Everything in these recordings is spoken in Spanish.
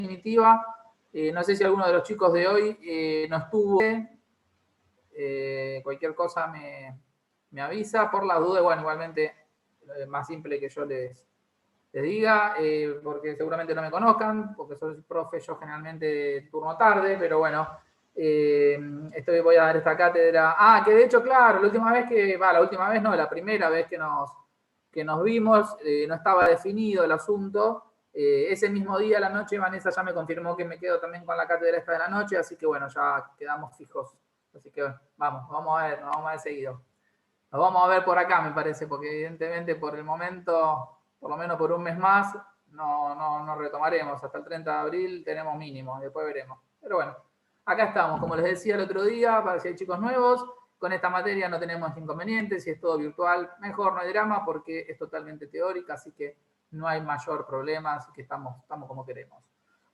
definitiva. No sé si alguno de los chicos de hoy no estuvo. Cualquier cosa me avisa. Por las dudas, bueno, igualmente es más simple que yo les diga, porque seguramente no me conozcan, porque soy profe yo generalmente turno tarde, pero bueno, voy a dar esta cátedra. Ah, que de hecho, claro, la última vez no, la primera vez que nos vimos, no estaba definido el asunto. Ese mismo día a la noche Vanessa ya me confirmó que me quedo también con la cátedra esta de la noche, así que bueno, ya quedamos fijos. Así que vamos a ver seguido. Nos vamos a ver por acá, me parece, porque evidentemente por el momento, por lo menos por un mes más, no retomaremos. Hasta el 30 de abril tenemos mínimo, después veremos. Pero bueno, acá estamos, como les decía el otro día, para si hay chicos nuevos, con esta materia no tenemos inconvenientes, si es todo virtual, mejor, no hay drama, porque es totalmente teórica, así que no hay mayor problema, así que estamos como queremos.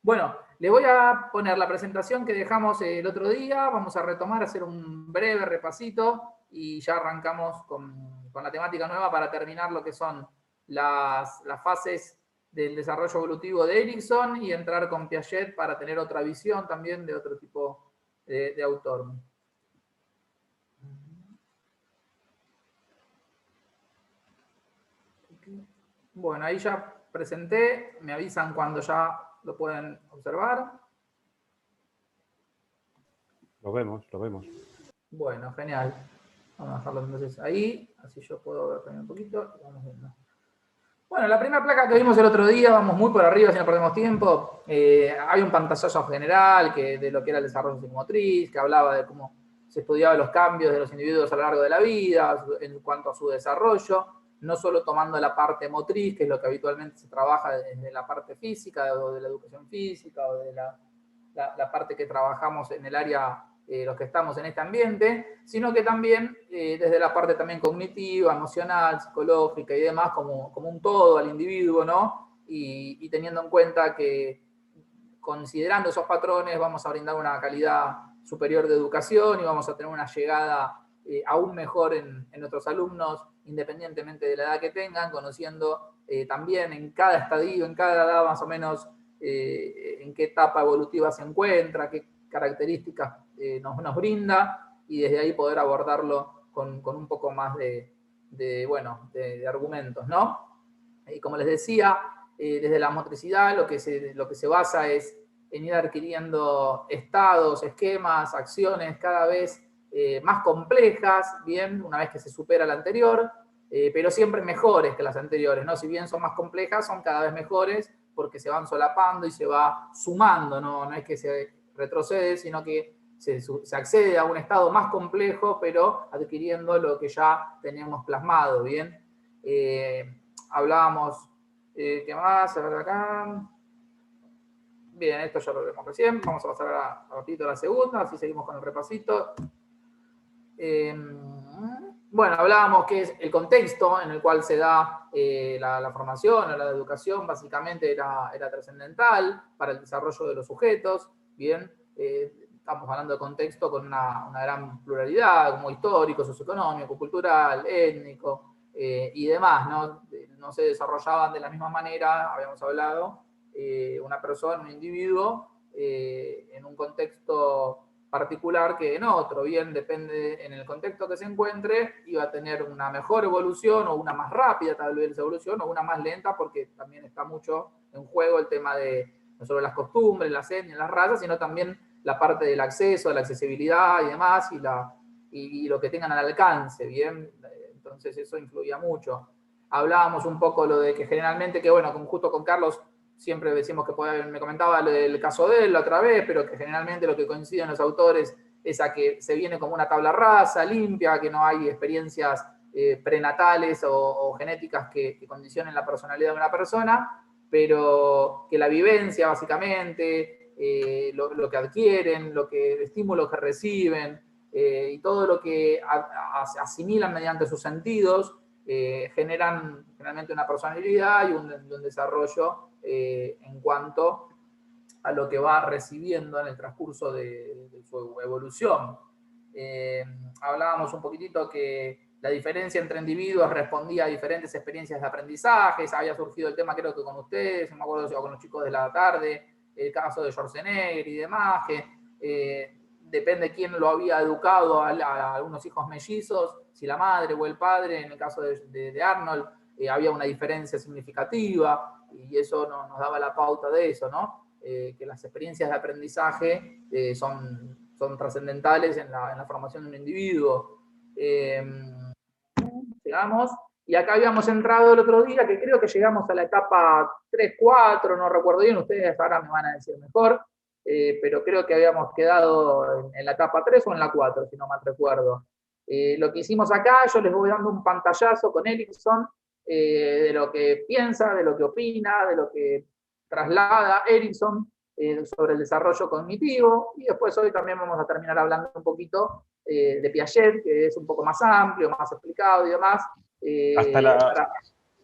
Bueno, les voy a poner la presentación que dejamos el otro día, vamos a retomar, hacer un breve repasito y ya arrancamos con la temática nueva para terminar lo que son las fases del desarrollo evolutivo de Erikson y entrar con Piaget para tener otra visión también de otro tipo de autor. Bueno, ahí ya presenté, me avisan cuando ya lo pueden observar. Lo vemos. Bueno, genial. Vamos a dejarlo entonces ahí, así yo puedo ver también un poquito. Vamos viendo. Bueno, la primera placa que vimos el otro día, vamos muy por arriba si no perdemos tiempo. Hay un pantallazo general de lo que era el desarrollo psicomotriz, que hablaba de cómo se estudiaban los cambios de los individuos a lo largo de la vida en cuanto a su desarrollo, no solo tomando la parte motriz, que es lo que habitualmente se trabaja desde la parte física o de la educación física o de la parte que trabajamos en el área los que estamos en este ambiente, sino que también desde la parte también cognitiva, emocional, psicológica y demás, como un todo al individuo, ¿no? Y teniendo en cuenta que considerando esos patrones vamos a brindar una calidad superior de educación y vamos a tener una llegada aún mejor en nuestros alumnos, independientemente de la edad que tengan, conociendo también en cada estadio, en cada edad más o menos en qué etapa evolutiva se encuentra, qué características nos brinda y desde ahí poder abordarlo con un poco más de argumentos, ¿no? Y como les decía, desde la motricidad lo que se basa es en ir adquiriendo estados, esquemas, acciones cada vez más complejas, bien, una vez que se supera la anterior, pero siempre mejores que las anteriores, ¿no? Si bien son más complejas, son cada vez mejores porque se van solapando y se va sumando, no es que se retrocede, sino que se accede a un estado más complejo, pero adquiriendo lo que ya tenemos plasmado, ¿bien? Hablábamos, ¿qué más? A ver acá. Bien, esto ya lo vemos recién. Vamos a pasar a ratito a la segunda, así seguimos con el repasito. Bueno, hablábamos que es el contexto en el cual se da la formación o la educación, básicamente era trascendental para el desarrollo de los sujetos. Bien, estamos hablando de contexto con una gran pluralidad, como histórico, socioeconómico, cultural, étnico y demás, ¿no? No se desarrollaban de la misma manera, habíamos hablado, una persona, un individuo, en un contexto particular que en otro, bien, depende en el contexto que se encuentre, iba a tener una mejor evolución o una más rápida tal vez evolución o una más lenta porque también está mucho en juego el tema de no solo las costumbres, las etnias, las razas, sino también la parte del acceso, de la accesibilidad y demás y lo que tengan al alcance, bien, entonces eso influía mucho. Hablábamos un poco lo de que generalmente, que bueno, justo con Carlos siempre decimos que me comentaba el caso de él la otra vez, pero que generalmente lo que coinciden los autores es a que se viene como una tabla rasa, limpia, que no hay experiencias prenatales o genéticas que condicionen la personalidad de una persona, pero que la vivencia básicamente, lo que adquieren, el estímulo que reciben y todo lo que asimilan mediante sus sentidos, generan generalmente una personalidad y un desarrollo en cuanto a lo que va recibiendo en el transcurso de su evolución. Hablábamos un poquitito que la diferencia entre individuos respondía a diferentes experiencias de aprendizaje, había surgido el tema creo que con ustedes, no me acuerdo si con los chicos de la tarde, el caso de Schwarzenegger y demás, que depende quién lo había educado a algunos hijos mellizos, si la madre o el padre, en el caso de Arnold, había una diferencia significativa, y eso nos daba la pauta de eso, ¿no? Que las experiencias de aprendizaje son trascendentales en la formación de un individuo. Llegamos, y acá habíamos entrado el otro día, que creo que llegamos a la etapa 3, 4, no recuerdo bien, ustedes ahora me van a decir mejor, pero creo que habíamos quedado en la etapa 3 o en la 4, si no mal recuerdo. Lo que hicimos acá, yo les voy dando un pantallazo con Erickson, de lo que piensa, de lo que opina, de lo que traslada Erickson sobre el desarrollo cognitivo, y después hoy también vamos a terminar hablando un poquito de Piaget, que es un poco más amplio, más explicado y demás.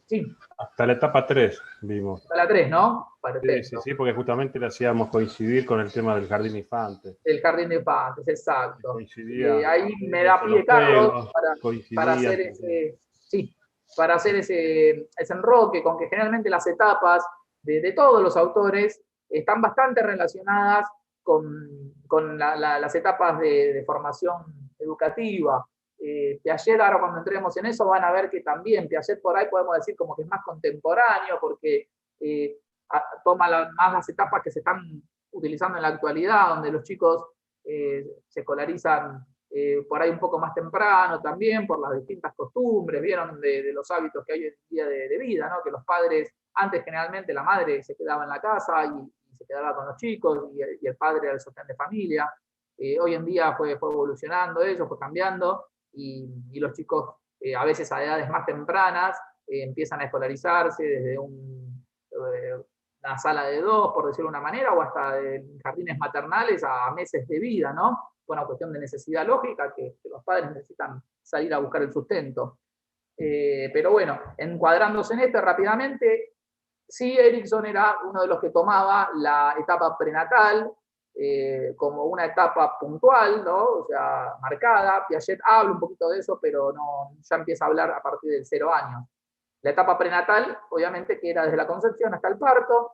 Sí. Hasta la etapa 3 vimos. Hasta la 3, ¿no? Perfecto. Sí, porque justamente le hacíamos coincidir con el tema del jardín de infantes. El jardín de infantes, exacto. Ahí me da pie Carlos para hacer ese enroque con que generalmente las etapas de todos los autores están bastante relacionadas con las etapas de formación educativa. Piaget, ahora cuando entremos en eso, van a ver que también Piaget por ahí podemos decir como que es más contemporáneo, porque toma más las etapas que se están utilizando en la actualidad, donde los chicos se escolarizan por ahí un poco más temprano también, por las distintas costumbres, vieron de los hábitos que hay hoy en día de vida, ¿no? Que los padres, antes generalmente la madre se quedaba en la casa y se quedaba con los chicos, y el padre era el sostén de familia. Hoy en día fue evolucionando eso, fue cambiando, y los chicos a veces a edades más tempranas empiezan a escolarizarse desde una sala de 2, por decirlo de una manera, o hasta en jardines maternales a meses de vida, ¿no? Fue una cuestión de necesidad lógica que los padres necesitan salir a buscar el sustento. Pero bueno, encuadrándose en esto rápidamente, sí, Erickson era uno de los que tomaba la etapa prenatal como una etapa puntual, ¿no? O sea, marcada. Piaget habla un poquito de eso, pero ya empieza a hablar a partir del 0 años. La etapa prenatal, obviamente, que era desde la concepción hasta el parto.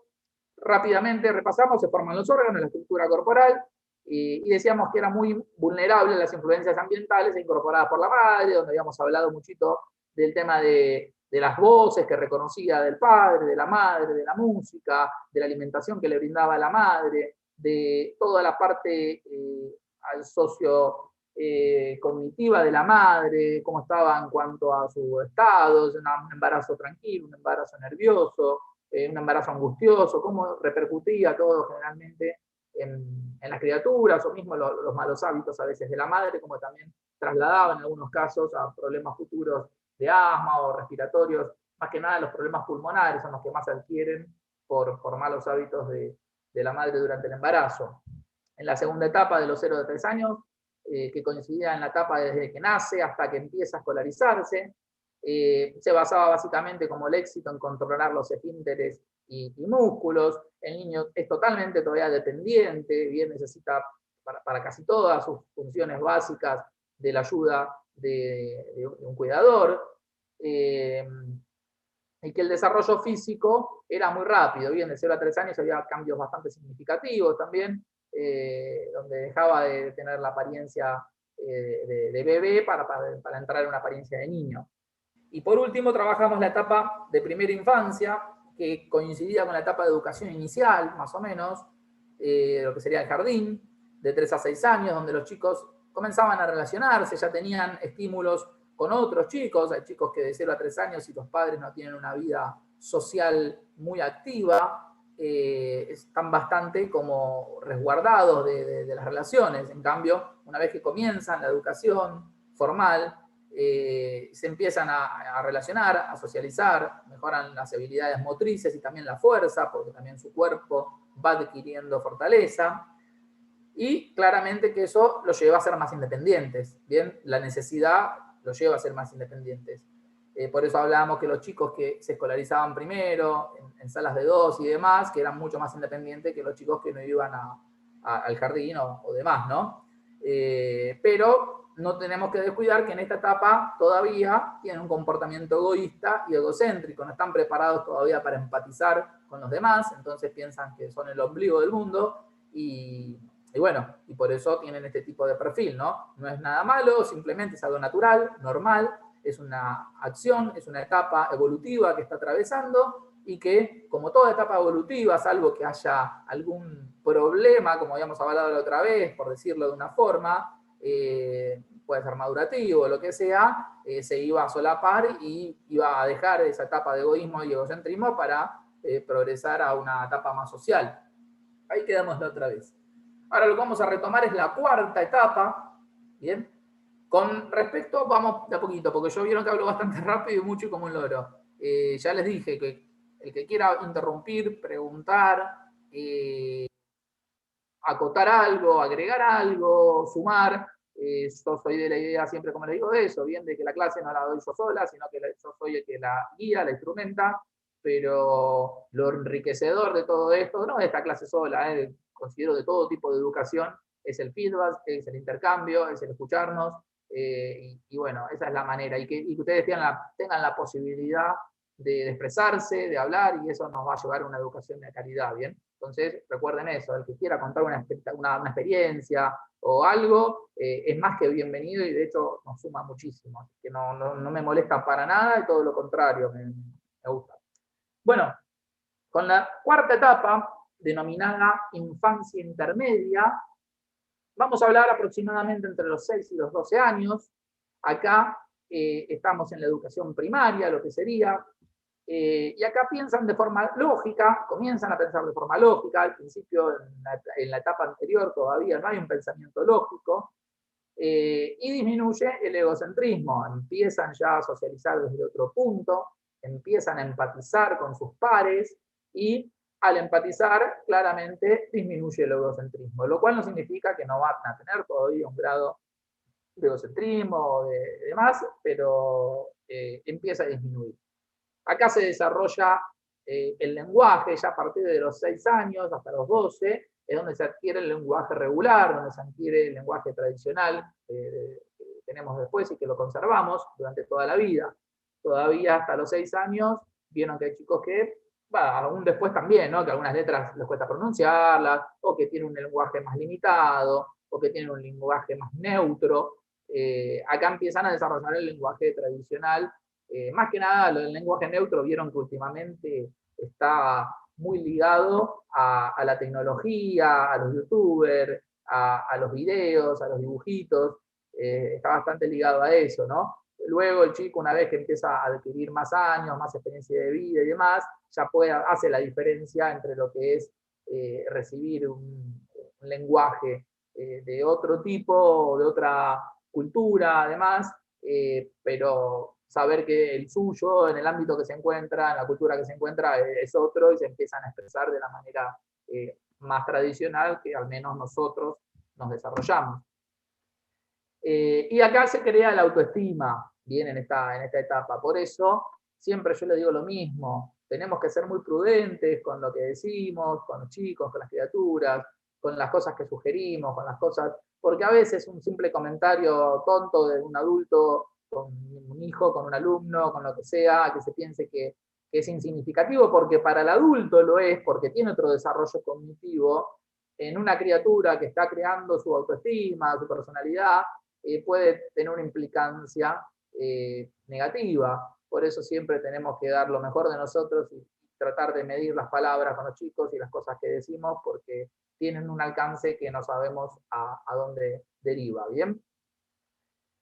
Rápidamente repasamos, se forman los órganos, la estructura corporal, y decíamos que era muy vulnerable a las influencias ambientales incorporadas por la madre, donde habíamos hablado muchito del tema de las voces que reconocía del padre, de la madre, de la música, de la alimentación que le brindaba la madre, de toda la parte socio cognitiva de la madre, cómo estaba en cuanto a su estado, un embarazo tranquilo, un embarazo nervioso, un embarazo angustioso, cómo repercutía todo generalmente en las criaturas, o mismo los malos hábitos a veces de la madre, como también trasladaba en algunos casos a problemas futuros de asma o respiratorios. Más que nada los problemas pulmonares son los que más se adquieren por malos hábitos de la madre durante el embarazo. En la segunda etapa de los 0 a 3 años, que coincidía en la etapa desde que nace hasta que empieza a escolarizarse, se basaba básicamente como el éxito en controlar los esfínteres y músculos. El niño es totalmente todavía dependiente, bien necesita para casi todas sus funciones básicas de la ayuda de un cuidador, y que el desarrollo físico era muy rápido. Bien, de 0 a 3 años había cambios bastante significativos también, donde dejaba de tener la apariencia de bebé para entrar en una apariencia de niño. Y por último trabajamos la etapa de primera infancia, que coincidía con la etapa de educación inicial, más o menos, lo que sería el jardín, de 3 a 6 años, donde los chicos comenzaban a relacionarse, ya tenían estímulos con otros chicos. Hay chicos que de 0 a 3 años, si los padres no tienen una vida social muy activa, están bastante como resguardados de las relaciones. En cambio, una vez que comienzan la educación formal, se empiezan a relacionar, a socializar, mejoran las habilidades motrices y también la fuerza, porque también su cuerpo va adquiriendo fortaleza, y claramente que eso los lleva a ser más independientes. Bien, la necesidad los lleva a ser más independientes. Por eso hablábamos que los chicos que se escolarizaban primero en salas de 2 y demás, que eran mucho más independientes que los chicos que no iban al jardín o demás, ¿no? Pero no tenemos que descuidar que en esta etapa todavía tienen un comportamiento egoísta y egocéntrico, no están preparados todavía para empatizar con los demás, entonces piensan que son el ombligo del mundo y bueno, y por eso tienen este tipo de perfil, ¿no? No es nada malo, simplemente es algo natural, normal, es una acción, es una etapa evolutiva que está atravesando y que, como toda etapa evolutiva, salvo que haya algún problema, como habíamos hablado la otra vez, por decirlo de una forma, puede ser madurativo o lo que sea, se iba a solapar y iba a dejar esa etapa de egoísmo y egocentrismo para progresar a una etapa más social. Ahí quedamos la otra vez. Ahora lo que vamos a retomar es la cuarta etapa, ¿bien? Con respecto, vamos de a poquito, porque yo vieron que hablo bastante rápido y mucho y como un loro. Ya les dije que el que quiera interrumpir, preguntar, acotar algo, agregar algo, sumar, yo soy de la idea siempre, como les digo, de eso, bien de que la clase no la doy yo sola, sino que yo soy el que la guía, la instrumenta, pero lo enriquecedor de todo esto, no de esta clase sola, considero de todo tipo de educación, es el feedback, es el intercambio, es el escucharnos, y bueno, esa es la manera, y que ustedes tengan la posibilidad de expresarse, de hablar, y eso nos va a llevar a una educación de calidad, ¿bien? Entonces, recuerden eso, el que quiera contar una experiencia o algo, es más que bienvenido y de hecho nos suma muchísimo, así que no me molesta para nada y todo lo contrario, me gusta. Bueno, con la cuarta etapa, denominada infancia intermedia, vamos a hablar aproximadamente entre los 6 y los 12 años. Acá estamos en la educación primaria, lo que sería, y acá piensan de forma lógica, comienzan a pensar de forma lógica, al principio, en la etapa anterior todavía no hay un pensamiento lógico, y disminuye el egocentrismo, empiezan ya a socializar desde otro punto, empiezan a empatizar con sus pares, y al empatizar, claramente disminuye el egocentrismo, lo cual no significa que no van a tener todavía un grado de egocentrismo o de demás, pero empieza a disminuir. Acá se desarrolla el lenguaje, ya a partir de los 6 años hasta los 12, es donde se adquiere el lenguaje regular, donde se adquiere el lenguaje tradicional que tenemos después y que lo conservamos durante toda la vida. Todavía hasta los 6 años, vieron que hay chicos que, aún después también, ¿no? Que algunas letras les cuesta pronunciarlas, o que tienen un lenguaje más limitado, o que tienen un lenguaje más neutro. Acá empiezan a desarrollar el lenguaje tradicional. Más que nada, el lenguaje neutro, vieron que últimamente está muy ligado a la tecnología, a los youtubers, a los videos, a los dibujitos, está bastante ligado a eso, ¿no? Luego el chico, una vez que empieza a adquirir más años, más experiencia de vida y demás, ya hace la diferencia entre lo que es recibir un lenguaje de otro tipo, de otra cultura, además, pero saber que el suyo, en el ámbito que se encuentra, en la cultura que se encuentra, es otro, y se empiezan a expresar de la manera más tradicional que al menos nosotros nos desarrollamos. Y acá se crea la autoestima, bien, en esta etapa. Por eso, siempre yo le digo lo mismo, tenemos que ser muy prudentes con lo que decimos, con los chicos, con las criaturas, con las cosas que sugerimos, con las cosas, porque a veces un simple comentario tonto de un adulto con un hijo, con un alumno, con lo que sea, que se piense que es insignificativo, porque para el adulto lo es, porque tiene otro desarrollo cognitivo, en una criatura que está creando su autoestima, su personalidad, puede tener una implicancia negativa. Por eso siempre tenemos que dar lo mejor de nosotros y tratar de medir las palabras con los chicos y las cosas que decimos, porque tienen un alcance que no sabemos a dónde deriva. ¿Bien?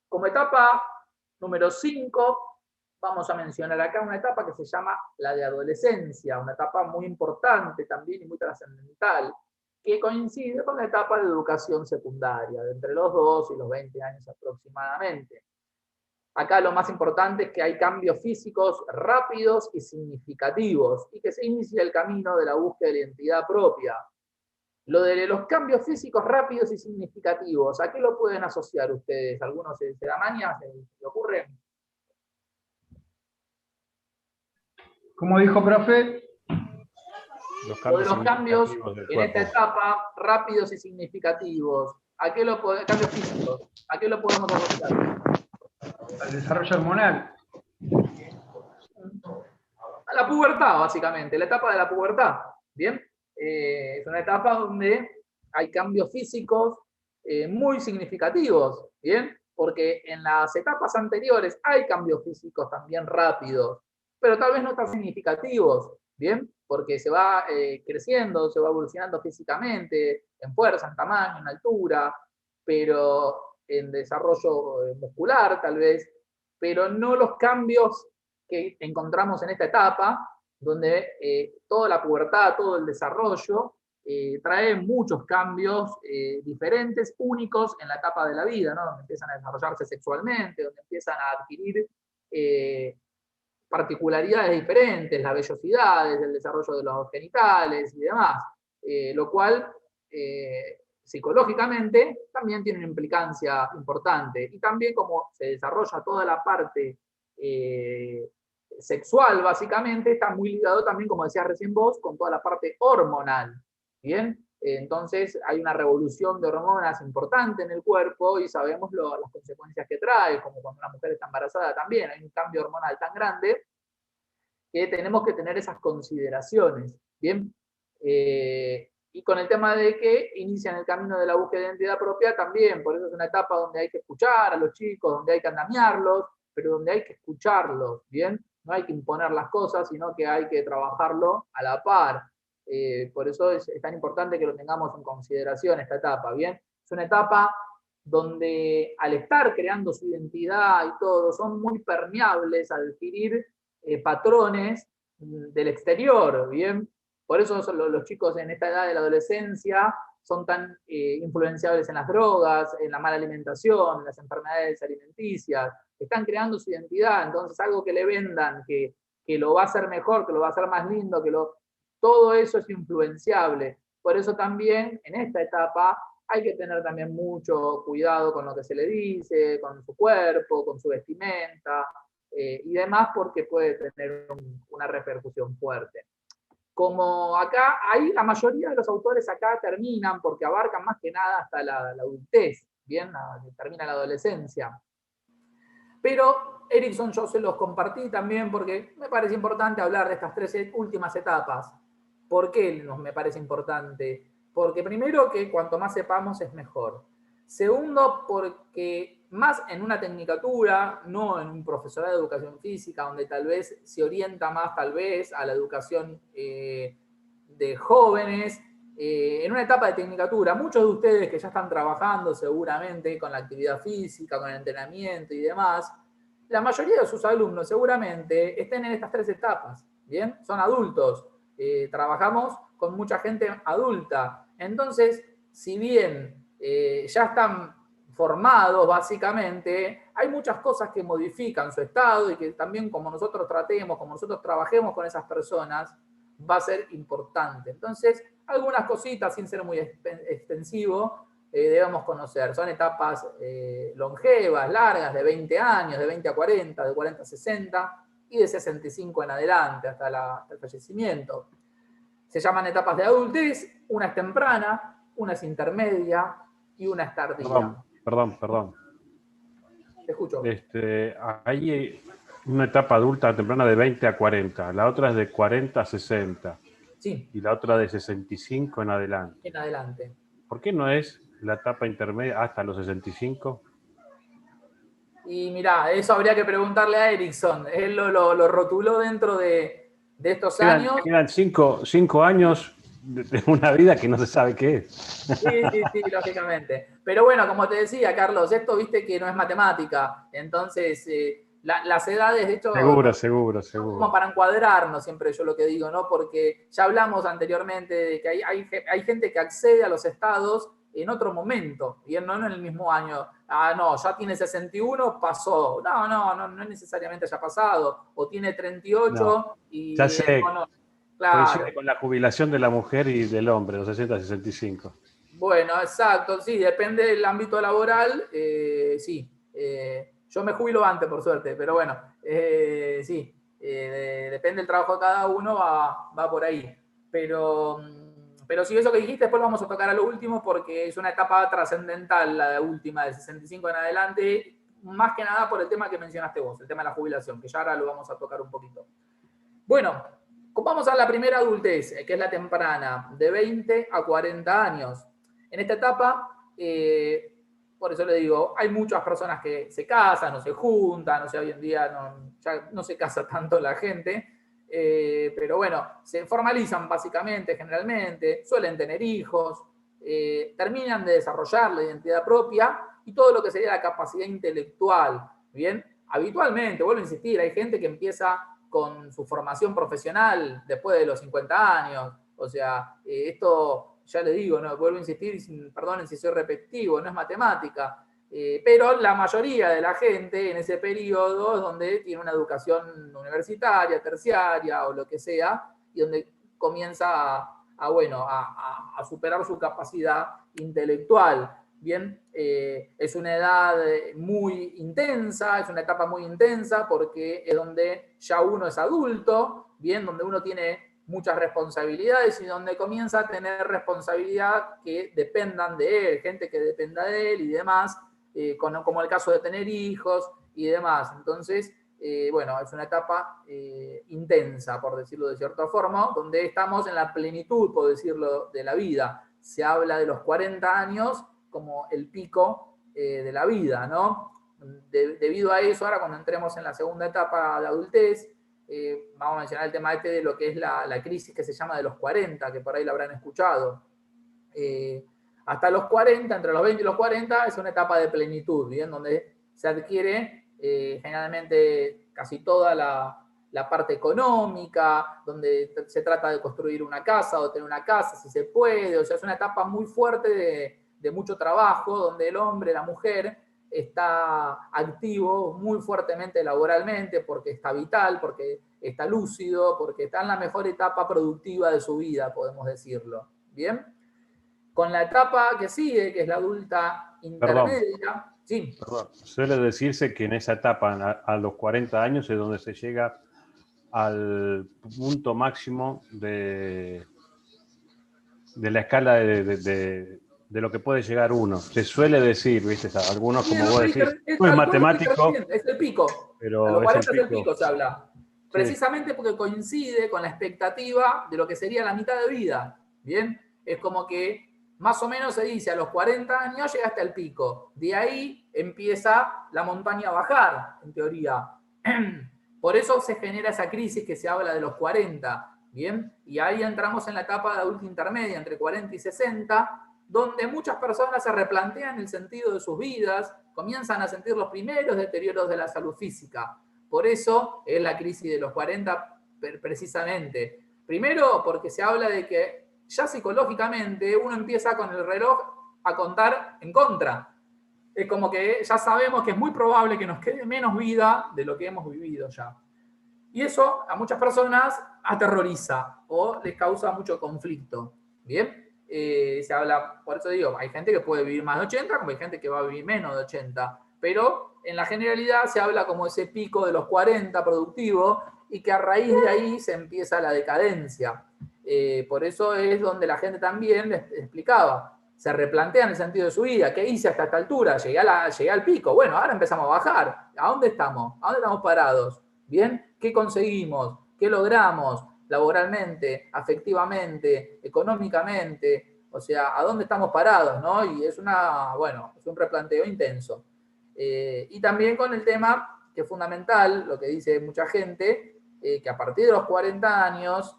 Como etapa número 5, vamos a mencionar acá una etapa que se llama la de adolescencia, una etapa muy importante también y muy trascendental, que coincide con la etapa de educación secundaria, de entre los 2 y los 20 años aproximadamente. Acá lo más importante es que hay cambios físicos rápidos y significativos, y que se inicia el camino de la búsqueda de la identidad propia. Lo de los cambios físicos rápidos y significativos, ¿a qué lo pueden asociar ustedes? ¿Algunos se da maña? ¿Se le ocurre? ¿Cómo dijo, profe? Lo de los cambios en esta etapa, rápidos y significativos. cambios físicos, ¿a qué lo podemos asociar? Al desarrollo hormonal. A la pubertad, básicamente, la etapa de la pubertad. ¿Bien? Es una etapa donde hay cambios físicos muy significativos, ¿bien? Porque en las etapas anteriores hay cambios físicos también rápidos, pero tal vez no tan significativos, ¿bien? Porque se va creciendo, se va evolucionando físicamente, en fuerza, en tamaño, en altura, pero en desarrollo muscular tal vez, pero no los cambios que encontramos en esta etapa, donde toda la pubertad, todo el desarrollo, trae muchos cambios diferentes, únicos en la etapa de la vida, ¿no? Donde empiezan a desarrollarse sexualmente, donde empiezan a adquirir particularidades diferentes, las vellosidades, el desarrollo de los genitales y demás, lo cual psicológicamente también tiene una implicancia importante. Y también como se desarrolla toda la parte sexual, básicamente, está muy ligado también, como decías recién vos, con toda la parte hormonal. ¿Bien? Entonces hay una revolución de hormonas importante en el cuerpo y sabemos las consecuencias que trae, como cuando una mujer está embarazada también, hay un cambio hormonal tan grande que tenemos que tener esas consideraciones. ¿Bien? Y con el tema de que inician el camino de la búsqueda de identidad propia también, por eso es una etapa donde hay que escuchar a los chicos, donde hay que andamiarlos, pero donde hay que escucharlos, ¿bien? No hay que imponer las cosas, sino que hay que trabajarlo a la par. Por eso es tan importante que lo tengamos en consideración esta etapa, ¿bien? Es una etapa donde al estar creando su identidad y todo, son muy permeables a adquirir patrones del exterior, ¿bien? Por eso los chicos en esta edad de la adolescencia son tan influenciables en las drogas, en la mala alimentación, en las enfermedades alimenticias, están creando su identidad, entonces algo que le vendan, que lo va a hacer mejor, que lo va a hacer más lindo, todo eso es influenciable. Por eso también en esta etapa hay que tener también mucho cuidado con lo que se le dice, con su cuerpo, con su vestimenta y demás, porque puede tener una repercusión fuerte. Como acá, ahí la mayoría de los autores acá terminan, porque abarcan más que nada hasta la adultez, ¿bien? Termina la adolescencia. Pero Erikson yo se los compartí también porque me parece importante hablar de estas tres últimas etapas. ¿Por qué me parece importante? Porque primero que cuanto más sepamos es mejor. Segundo, porque más en una tecnicatura, no en un profesorado de educación física, donde tal vez se orienta más tal vez a la educación de jóvenes, en una etapa de tecnicatura, muchos de ustedes que ya están trabajando seguramente con la actividad física, con el entrenamiento y demás, la mayoría de sus alumnos seguramente estén en estas tres etapas, ¿bien? Son adultos, trabajamos con mucha gente adulta, entonces, si bien ya están formados básicamente, hay muchas cosas que modifican su estado y que también como nosotros tratemos, como nosotros trabajemos con esas personas, va a ser importante. Entonces, algunas cositas, sin ser muy extensivo, debemos conocer. Son etapas longevas, largas, de 20 años, de 20 a 40, de 40 a 60 y de 65 en adelante hasta el fallecimiento. Se llaman etapas de adultez, una es temprana, una es intermedia y una es tardía. Perdón. Te escucho. Hay una etapa adulta temprana de 20 a 40, la otra es de 40 a 60. Sí. Y la otra de 65 en adelante. En adelante. ¿Por qué no es la etapa intermedia hasta los 65? Y mirá, eso habría que preguntarle a Erikson. Él lo rotuló dentro de estos años. Quedan 5 años de una vida que no se sabe qué es. Sí, lógicamente. Pero bueno, como te decía, Carlos, esto viste que no es matemática. Entonces, las edades, de hecho... Seguro. Como para encuadrarnos, siempre yo lo que digo, ¿no? Porque ya hablamos anteriormente de que hay gente que accede a los estados en otro momento, y no en el mismo año. No, ya tiene 61, pasó. No es necesariamente haya pasado. O tiene 38 no, y... Ya sé, claro. coincide con la jubilación de la mujer y del hombre, los 60 a 65. Bueno, exacto, sí, depende del ámbito laboral, sí. Yo me jubilo antes, por suerte, pero bueno, sí. Depende del trabajo de cada uno, va por ahí. Pero Pero si eso que dijiste, después lo vamos a tocar a lo último porque es una etapa trascendental, la última, del 65 en adelante, más que nada por el tema que mencionaste vos, el tema de la jubilación, que ya ahora lo vamos a tocar un poquito. Bueno, vamos a la primera adultez, que es la temprana, de 20 a 40 años. En esta etapa, por eso le digo, hay muchas personas que se casan o se juntan, o sea, hoy en día ya no se casa tanto la gente, pero bueno, se formalizan básicamente, generalmente, suelen tener hijos, terminan de desarrollar la identidad propia y todo lo que sería la capacidad intelectual, ¿bien? Habitualmente, vuelvo a insistir, hay gente que empieza con su formación profesional después de los 50 años, o sea, esto ya le digo, no, vuelvo a insistir, perdonen si soy repetitivo, no es matemática, pero la mayoría de la gente en ese periodo es donde tiene una educación universitaria, terciaria o lo que sea, y donde comienza a superar su capacidad intelectual. Bien, es una edad muy intensa, es una etapa muy intensa porque es donde ya uno es adulto, bien, donde uno tiene muchas responsabilidades y donde comienza a tener responsabilidad que dependan de él, gente que dependa de él y demás, como el caso de tener hijos y demás. Entonces, bueno, es una etapa intensa, por decirlo de cierta forma, donde estamos en la plenitud, por decirlo, de la vida. Se habla de los 40 años como el pico de la vida, ¿no? Debido a eso, ahora cuando entremos en la segunda etapa de adultez, vamos a mencionar el tema de lo que es la crisis que se llama de los 40, que por ahí lo habrán escuchado. Hasta los 40, entre los 20 y los 40, es una etapa de plenitud, ¿bien? Donde se adquiere generalmente casi toda la parte económica, donde se trata de construir una casa o tener una casa, si se puede, o sea, es una etapa muy fuerte de mucho trabajo, donde el hombre, la mujer, está activo muy fuertemente laboralmente, porque está vital, porque está lúcido, porque está en la mejor etapa productiva de su vida, podemos decirlo. ¿Bien? Con la etapa que sigue, que es la adulta intermedia. Sí. Perdón. Suele decirse que en esa etapa, a los 40 años, es donde se llega al punto máximo de la escala de lo que puede llegar uno. Se suele decir, ¿viste? Algunos, como vos decís, no es matemático, es el pico. Pero a los 40 es el pico, se habla. Precisamente porque coincide con la expectativa de lo que sería la mitad de vida. ¿Bien? Es como que más o menos se dice, a los 40 años llegaste al pico. De ahí empieza la montaña a bajar, en teoría. Por eso se genera esa crisis que se habla de los 40. ¿Bien? Y ahí entramos en la etapa de adulta intermedia, entre 40 y 60, donde muchas personas se replantean el sentido de sus vidas, comienzan a sentir los primeros deterioros de la salud física. Por eso es la crisis de los 40 precisamente. Primero, porque se habla de que ya psicológicamente uno empieza con el reloj a contar en contra. Es como que ya sabemos que es muy probable que nos quede menos vida de lo que hemos vivido ya. Y eso a muchas personas aterroriza o les causa mucho conflicto. ¿Bien? Se habla, por eso digo, hay gente que puede vivir más de 80, como hay gente que va a vivir menos de 80, pero en la generalidad se habla como ese pico de los 40 productivo y que a raíz de ahí se empieza la decadencia. Por eso es donde la gente también les explicaba, se replantean el sentido de su vida, ¿qué hice hasta esta altura? Llegué al pico, bueno, ahora empezamos a bajar, ¿a dónde estamos? ¿A dónde estamos parados? ¿Bien? ¿Qué conseguimos? ¿Qué logramos? Laboralmente, afectivamente, económicamente, o sea, ¿a dónde estamos parados? ¿No? Y es es un replanteo intenso. Y también con el tema, que es fundamental, lo que dice mucha gente, que a partir de los 40 años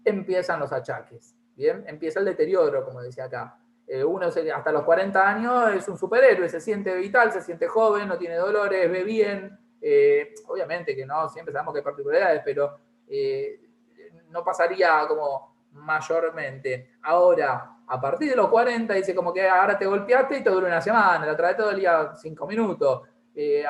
empiezan los achaques, ¿bien? Empieza el deterioro, como decía acá. Uno hasta los 40 años es un superhéroe, se siente vital, se siente joven, no tiene dolores, ve bien. Obviamente que no, siempre sabemos que hay particularidades, pero no pasaría como mayormente. Ahora, a partir de los 40, dice como que ahora te golpeaste y te dura una semana, la otra vez te dolía 5 minutos.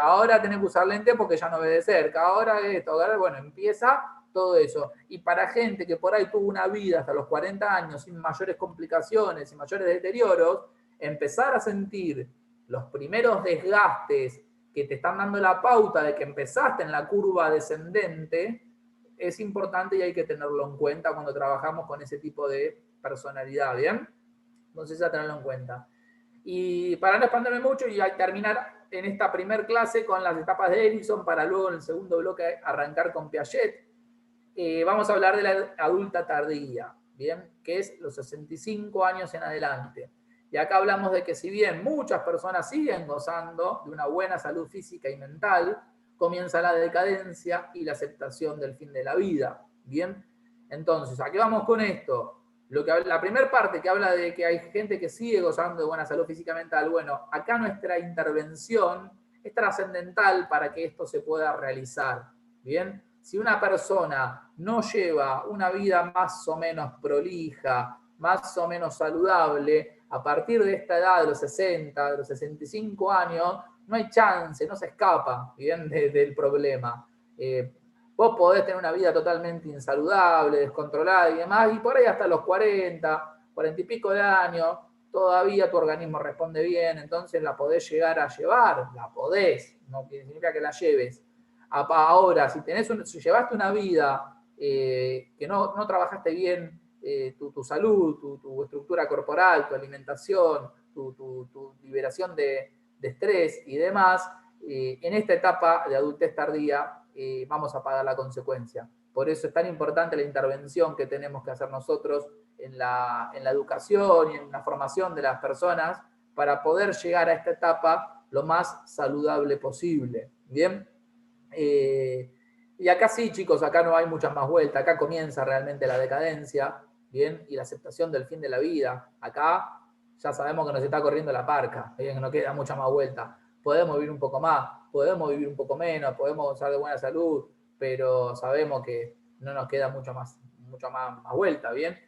Ahora tenés que usar lente porque ya no ves de cerca. Ahora esto, ahora, bueno, empieza todo eso. Y para gente que por ahí tuvo una vida hasta los 40 años sin mayores complicaciones, sin mayores deterioros, empezar a sentir los primeros desgastes que te están dando la pauta de que empezaste en la curva descendente, es importante y hay que tenerlo en cuenta cuando trabajamos con ese tipo de personalidad, ¿bien? Entonces a tenerlo en cuenta. Y para no expandirme mucho y a terminar en esta primer clase con las etapas de Erikson, para luego en el segundo bloque arrancar con Piaget, vamos a hablar de la adulta tardía, ¿bien? Que es los 65 años en adelante. Y acá hablamos de que si bien muchas personas siguen gozando de una buena salud física y mental, comienza la decadencia y la aceptación del fin de la vida, ¿bien? Entonces, ¿a qué vamos con esto? La primera parte que habla de que hay gente que sigue gozando de buena salud física y mental, bueno, acá nuestra intervención es trascendental para que esto se pueda realizar, ¿bien? Si una persona no lleva una vida más o menos prolija, más o menos saludable, a partir de esta edad, de los 60, de los 65 años, no hay chance, no se escapa, ¿bien? Del problema. Vos podés tener una vida totalmente insaludable, descontrolada y demás, y por ahí hasta los 40, 40 y pico de años, todavía tu organismo responde bien, entonces la podés llegar a llevar, la podés, no significa que la lleves. Ahora, si llevaste una vida que no trabajaste bien tu salud, tu estructura corporal, tu alimentación, tu liberación de estrés y demás, en esta etapa de adultez tardía vamos a pagar la consecuencia. Por eso es tan importante la intervención que tenemos que hacer nosotros en la educación y en la formación de las personas para poder llegar a esta etapa lo más saludable posible. ¿Bien? Y acá sí, chicos, acá no hay muchas más vueltas, acá comienza realmente la decadencia, ¿bien? Y la aceptación del fin de la vida. Acá ya sabemos que nos está corriendo la parca, ¿bien? Que no queda mucha más vuelta. Podemos vivir un poco más, podemos vivir un poco menos, podemos gozar de buena salud, pero sabemos que no nos queda mucho más vuelta, ¿bien?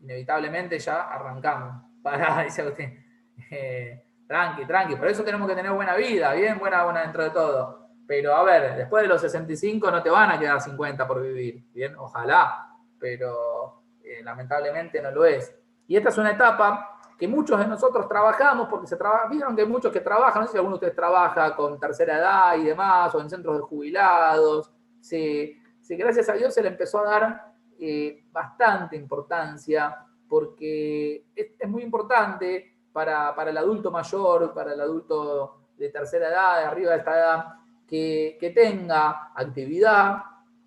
Inevitablemente ya arrancamos. Dice Agustín. Tranqui. Por eso tenemos que tener buena vida, bien buena dentro de todo. Pero a ver, después de los 65 no te van a quedar 50 por vivir. Bien, ojalá. Pero lamentablemente no lo es. Y esta es una etapa que muchos de nosotros trabajamos, porque vieron que hay muchos que trabajan, no sé si alguno de ustedes trabaja con tercera edad y demás, o en centros de jubilados. Sí, gracias a Dios se le empezó a dar bastante importancia, porque es muy importante para el adulto mayor, para el adulto de tercera edad, de arriba de esta edad, que tenga actividad,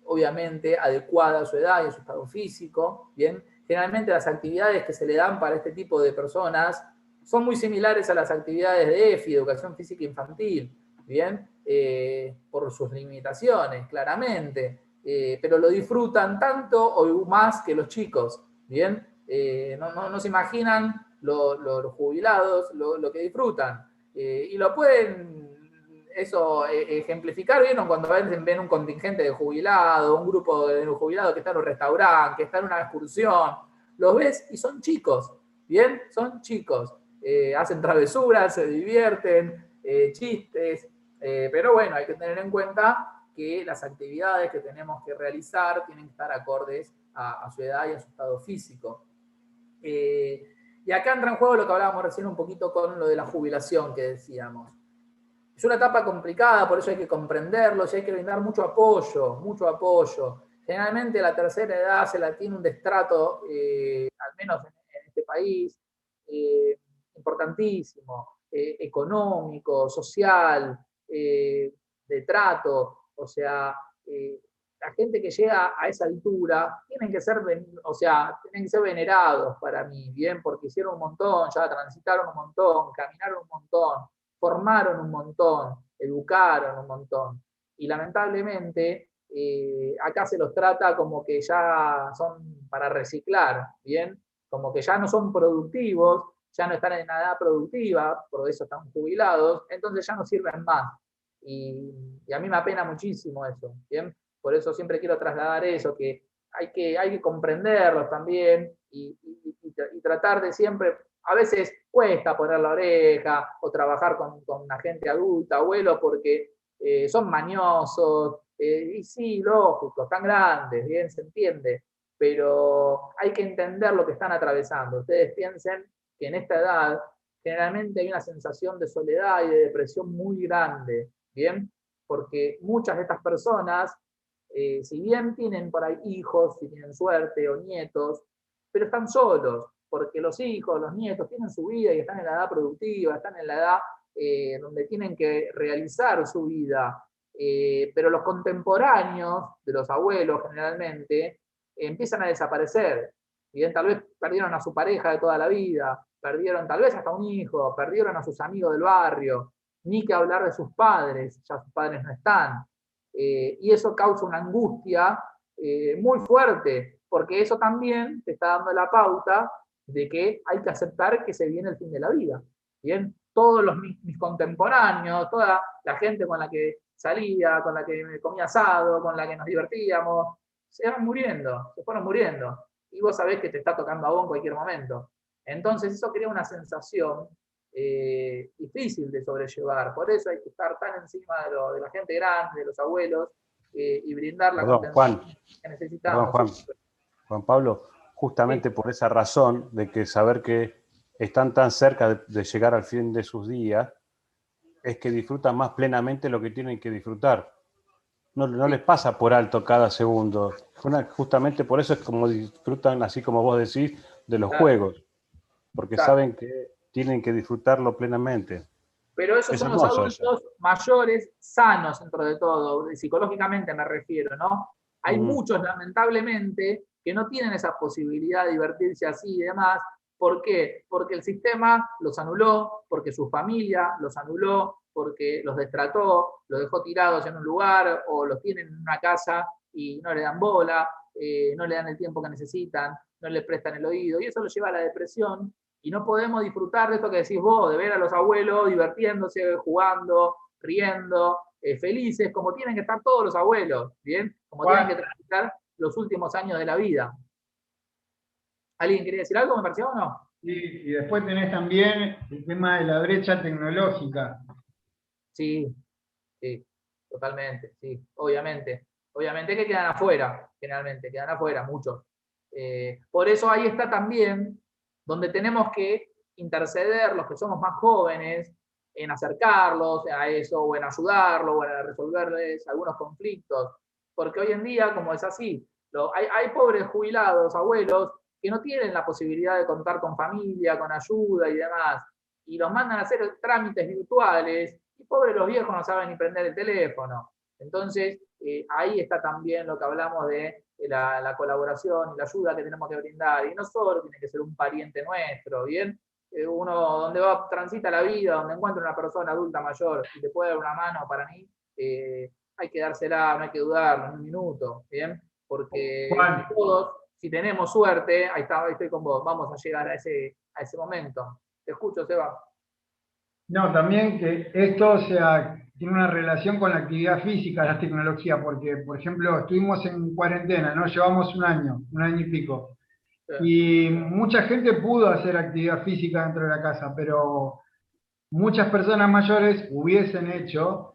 obviamente, adecuada a su edad y a su estado físico, ¿bien? Generalmente las actividades que se le dan para este tipo de personas son muy similares a las actividades de EFI, Educación Física Infantil, ¿bien? Por sus limitaciones, claramente. Pero lo disfrutan tanto o más que los chicos, ¿bien? No se imaginan los jubilados lo que disfrutan. Y lo pueden ejemplificar bien cuando ven un contingente de jubilados, un grupo de jubilados que está en un restaurante, que está en una excursión, los ves y son chicos, ¿bien? Son chicos. Hacen travesuras, se divierten, chistes, pero bueno, hay que tener en cuenta que las actividades que tenemos que realizar tienen que estar acordes a su edad y a su estado físico. Y acá entra en juego lo que hablábamos recién un poquito con lo de la jubilación que decíamos. Es una etapa complicada, por eso hay que comprenderlo, y hay que brindar mucho apoyo. Generalmente la tercera edad se la tiene un destrato, al menos en este país, importantísimo, económico, social, de trato, o sea, la gente que llega a esa altura tienen que ser venerados para mí, bien, porque hicieron un montón, ya transitaron un montón, caminaron un montón, formaron un montón, educaron un montón. Y lamentablemente acá se los trata como que ya son para reciclar, bien, como que ya no son productivos, ya no están en una edad productiva, por eso están jubilados, entonces ya no sirven más. Y a mí me apena muchísimo eso, ¿bien? Por eso siempre quiero trasladar eso, que hay que comprenderlos también y tratar de siempre, a veces cuesta poner la oreja o trabajar con la gente adulta, abuelo, porque son mañosos, y sí, lógico, están grandes, bien, se entiende, pero hay que entender lo que están atravesando. Ustedes piensen que en esta edad generalmente hay una sensación de soledad y de depresión muy grande, ¿bien? Porque muchas de estas personas Si bien tienen por ahí hijos, si tienen suerte, o nietos, pero están solos, porque los hijos, los nietos tienen su vida y están en la edad productiva, están en la edad donde tienen que realizar su vida. Pero los contemporáneos de los abuelos generalmente empiezan a desaparecer. Bien, tal vez perdieron a su pareja de toda la vida, perdieron tal vez hasta un hijo, perdieron a sus amigos del barrio, ni que hablar de sus padres, ya sus padres no están. Y eso causa una angustia muy fuerte, porque eso también te está dando la pauta de que hay que aceptar que se viene el fin de la vida. Bien, todos mis contemporáneos, toda la gente con la que salía, con la que me comía asado, con la que nos divertíamos, se van muriendo, se fueron muriendo. Y vos sabés que te está tocando a vos en cualquier momento. Entonces eso crea una sensación difícil de sobrellevar. Por eso hay que estar tan encima de la gente grande, de los abuelos, y brindar la contención que necesitamos. Perdón, Juan Pablo, justamente por esa razón de que saber que están tan cerca de llegar al fin de sus días, es que disfrutan más plenamente lo que tienen que disfrutar. No les pasa por alto cada segundo. Justamente por eso es como disfrutan, así como vos decís, de los juegos. Porque saben que tienen que disfrutarlo plenamente. Pero esos son los adultos mayores, sanos dentro de todo, psicológicamente me refiero, ¿no? Hay muchos, lamentablemente, que no tienen esa posibilidad de divertirse así y demás. ¿Por qué? Porque el sistema los anuló, porque su familia los anuló, porque los destrató, los dejó tirados en un lugar, o los tienen en una casa y no le dan bola, no le dan el tiempo que necesitan, no le prestan el oído, y eso los lleva a la depresión. Y no podemos disfrutar de esto que decís vos, de ver a los abuelos divirtiéndose, jugando, riendo, felices, como tienen que estar todos los abuelos, ¿bien? Como tienen que transitar los últimos años de la vida. ¿Alguien quería decir algo, me pareció o no? Sí, y después tenés también el tema de la brecha tecnológica. Sí, sí, totalmente, sí, obviamente. Obviamente que quedan afuera, generalmente, quedan afuera, muchos. Por eso ahí está también donde tenemos que interceder los que somos más jóvenes en acercarlos a eso, o en ayudarlos, o en resolverles algunos conflictos. Porque hoy en día, como es así, hay pobres jubilados, abuelos, que no tienen la posibilidad de contar con familia, con ayuda y demás, y los mandan a hacer trámites virtuales, y pobres los viejos no saben ni prender el teléfono. Entonces, ahí está también lo que hablamos de la colaboración y la ayuda que tenemos que brindar, y no solo tiene que ser un pariente nuestro, ¿bien? Uno donde va, transita la vida, donde encuentra una persona adulta mayor y te puede dar una mano, para mí, hay que dársela, no hay que dudarlo, en un minuto, ¿bien? Porque todos, si tenemos suerte, ahí estoy con vos, vamos a llegar a ese momento. Te escucho, Seba. No, también que esto tiene una relación con la actividad física, la tecnología, porque, por ejemplo, estuvimos en cuarentena, ¿no? Llevamos un año y pico. Y mucha gente pudo hacer actividad física dentro de la casa, pero muchas personas mayores hubiesen hecho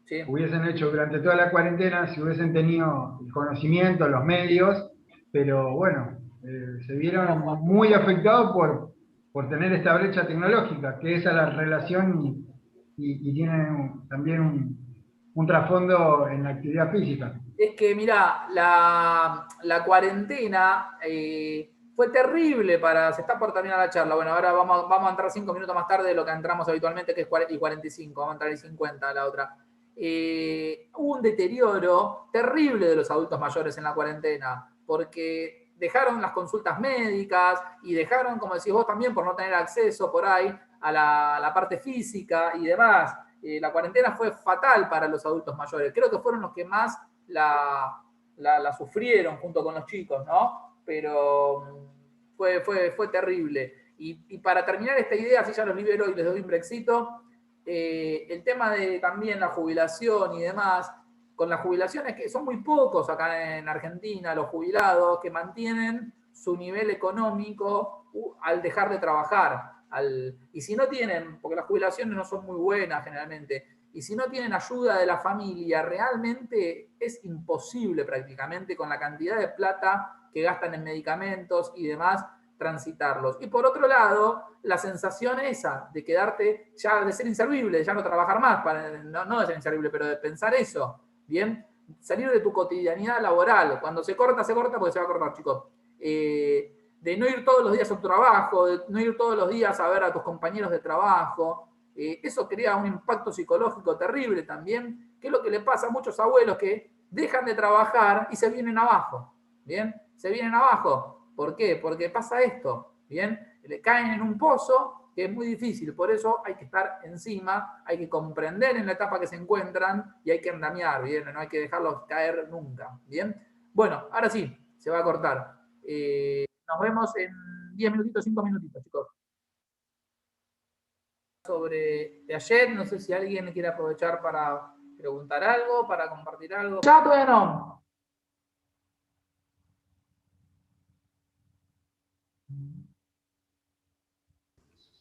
durante toda la cuarentena si hubiesen tenido el conocimiento, los medios, pero bueno, se vieron muy afectados por tener esta brecha tecnológica, que esa es la relación y tiene también un trasfondo en la actividad física. Es que, mirá, la cuarentena fue terrible se está por terminar la charla. Bueno, ahora vamos a entrar 5 minutos más tarde de lo que entramos habitualmente, que es 40 y 45, vamos a entrar en 50 a la otra. Hubo un deterioro terrible de los adultos mayores en la cuarentena, porque dejaron las consultas médicas y dejaron, como decís vos también, por no tener acceso por ahí a la parte física y demás. La cuarentena fue fatal para los adultos mayores. Creo que fueron los que más la sufrieron junto con los chicos, ¿no? Pero fue terrible. Y para terminar esta idea, así ya los libero y les doy un brexito, el tema de también la jubilación y demás, con las jubilaciones, que son muy pocos acá en Argentina, los jubilados que mantienen su nivel económico al dejar de trabajar. Y si no tienen, porque las jubilaciones no son muy buenas generalmente, y si no tienen ayuda de la familia, realmente es imposible prácticamente con la cantidad de plata que gastan en medicamentos y demás, transitarlos. Y por otro lado, la sensación esa de quedarte, ya de ser inservible, de ya no trabajar más, no de ser inservible, pero de pensar eso, ¿bien? salir de tu cotidianidad laboral. Cuando se corta porque se va a cortar, chicos. De no ir todos los días a tu trabajo, de no ir todos los días a ver a tus compañeros de trabajo. Eso crea un impacto psicológico terrible también, que es lo que le pasa a muchos abuelos que dejan de trabajar y se vienen abajo. ¿Bien? Se vienen abajo. ¿Por qué? Porque pasa esto. ¿Bien? Le caen en un pozo que es muy difícil, por eso hay que estar encima, hay que comprender en la etapa que se encuentran y hay que andamiar, ¿bien? No hay que dejarlos caer nunca, ¿bien? Bueno, ahora sí, se va a cortar. Nos vemos en 10 minutitos, 5 minutitos, chicos. Sobre Piaget, no sé si alguien quiere aprovechar para preguntar algo, para compartir algo. Ya todavía no.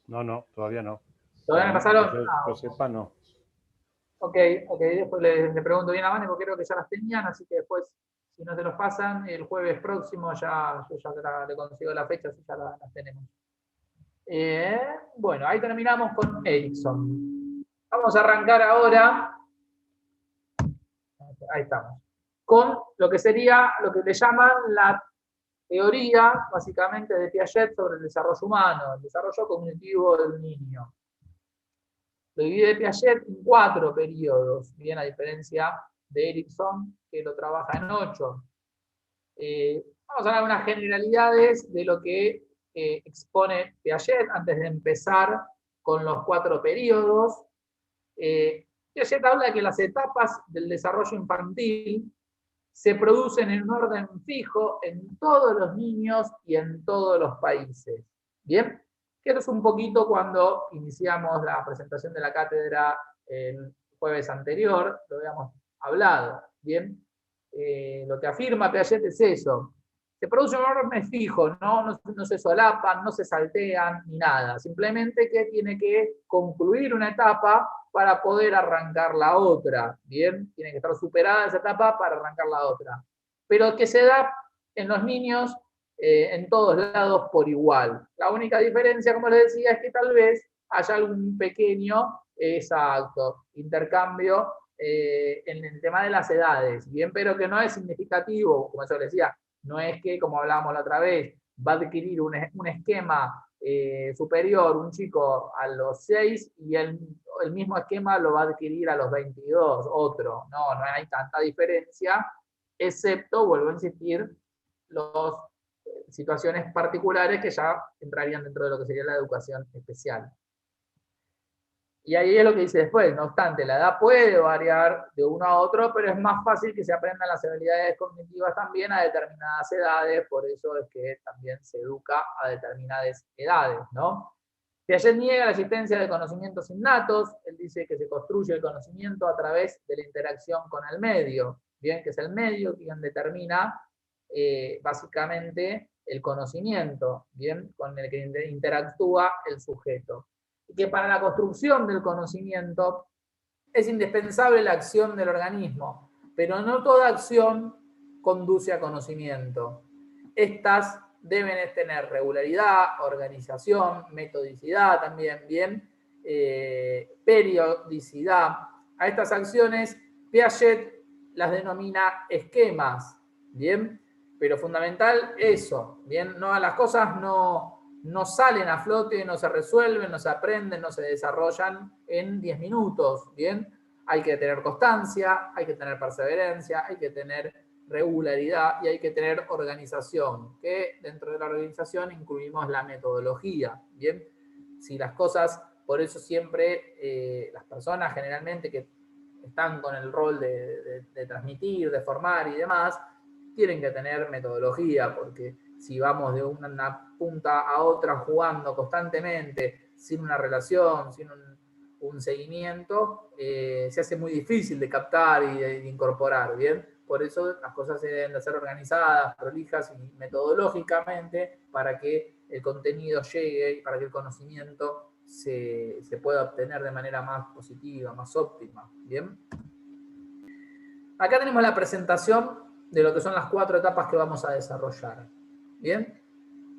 No, todavía no. ¿Todavía me pasaron? Que yo sepa, no. Ok, después le pregunto bien a Vane, porque creo que ya las tenían, así que después, si no se los pasan, el jueves próximo yo ya le consigo la fecha, así ya las tenemos. Bueno, ahí terminamos con Ericsson. Vamos a arrancar ahora, ahí estamos, con lo que sería, lo que le llaman la teoría, básicamente, de Piaget sobre el desarrollo humano, el desarrollo cognitivo del niño. Lo divide Piaget en 4 periodos, bien, a diferencia de Ericsson, que lo trabaja en 8. Vamos a hablar de unas generalidades de lo que expone Piaget antes de empezar con los 4 periodos. Piaget habla de que las etapas del desarrollo infantil se producen en un orden fijo en todos los niños y en todos los países. ¿Bien? Que esto es un poquito cuando iniciamos la presentación de la cátedra el jueves anterior, lo habíamos hablado. ¿Bien? Lo que afirma Piaget es eso. Se produce un orden fijo, no se solapan, no se saltean, ni nada. Simplemente que tiene que concluir una etapa para poder arrancar la otra. ¿Bien? Tiene que estar superada esa etapa para arrancar la otra. Pero que se da en los niños en todos lados por igual. La única diferencia, como les decía, es que tal vez haya algún pequeño, exacto, intercambio en el tema de las edades, bien, pero que no es significativo, como yo les decía, no es que, como hablábamos la otra vez, va a adquirir un esquema superior un chico a los 6 y el mismo esquema lo va a adquirir a los 22, otro. No hay tanta diferencia, excepto, vuelvo a insistir, las situaciones particulares que ya entrarían dentro de lo que sería la educación especial. Y ahí es lo que dice después, no obstante, la edad puede variar de uno a otro, pero es más fácil que se aprendan las habilidades cognitivas también a determinadas edades, por eso es que también se educa a determinadas edades, ¿no? Piaget niega la existencia de conocimientos innatos, él dice que se construye el conocimiento a través de la interacción con el medio, bien, que es el medio quien determina básicamente el conocimiento, bien, con el que interactúa el sujeto. Y que para la construcción del conocimiento es indispensable la acción del organismo, pero no toda acción conduce a conocimiento. Estas deben tener regularidad, organización, metodicidad también, bien, periodicidad. A estas acciones Piaget las denomina esquemas, bien, pero fundamental eso, bien, no, las cosas no salen a flote, no se resuelven, no se aprenden, no se desarrollan en 10 minutos, ¿bien? Hay que tener constancia, hay que tener perseverancia, hay que tener regularidad y hay que tener organización, que dentro de la organización incluimos la metodología, ¿bien? Si las cosas, por eso siempre las personas generalmente que están con el rol de transmitir, de formar y demás, tienen que tener metodología, porque si vamos de una punta a otra jugando constantemente, sin una relación, sin un seguimiento, se hace muy difícil de captar y de incorporar, ¿bien? Por eso las cosas se deben de ser organizadas, prolijas y metodológicamente para que el contenido llegue y para que el conocimiento se pueda obtener de manera más positiva, más óptima, ¿bien? Acá tenemos la presentación de lo que son las 4 etapas que vamos a desarrollar. ¿Bien?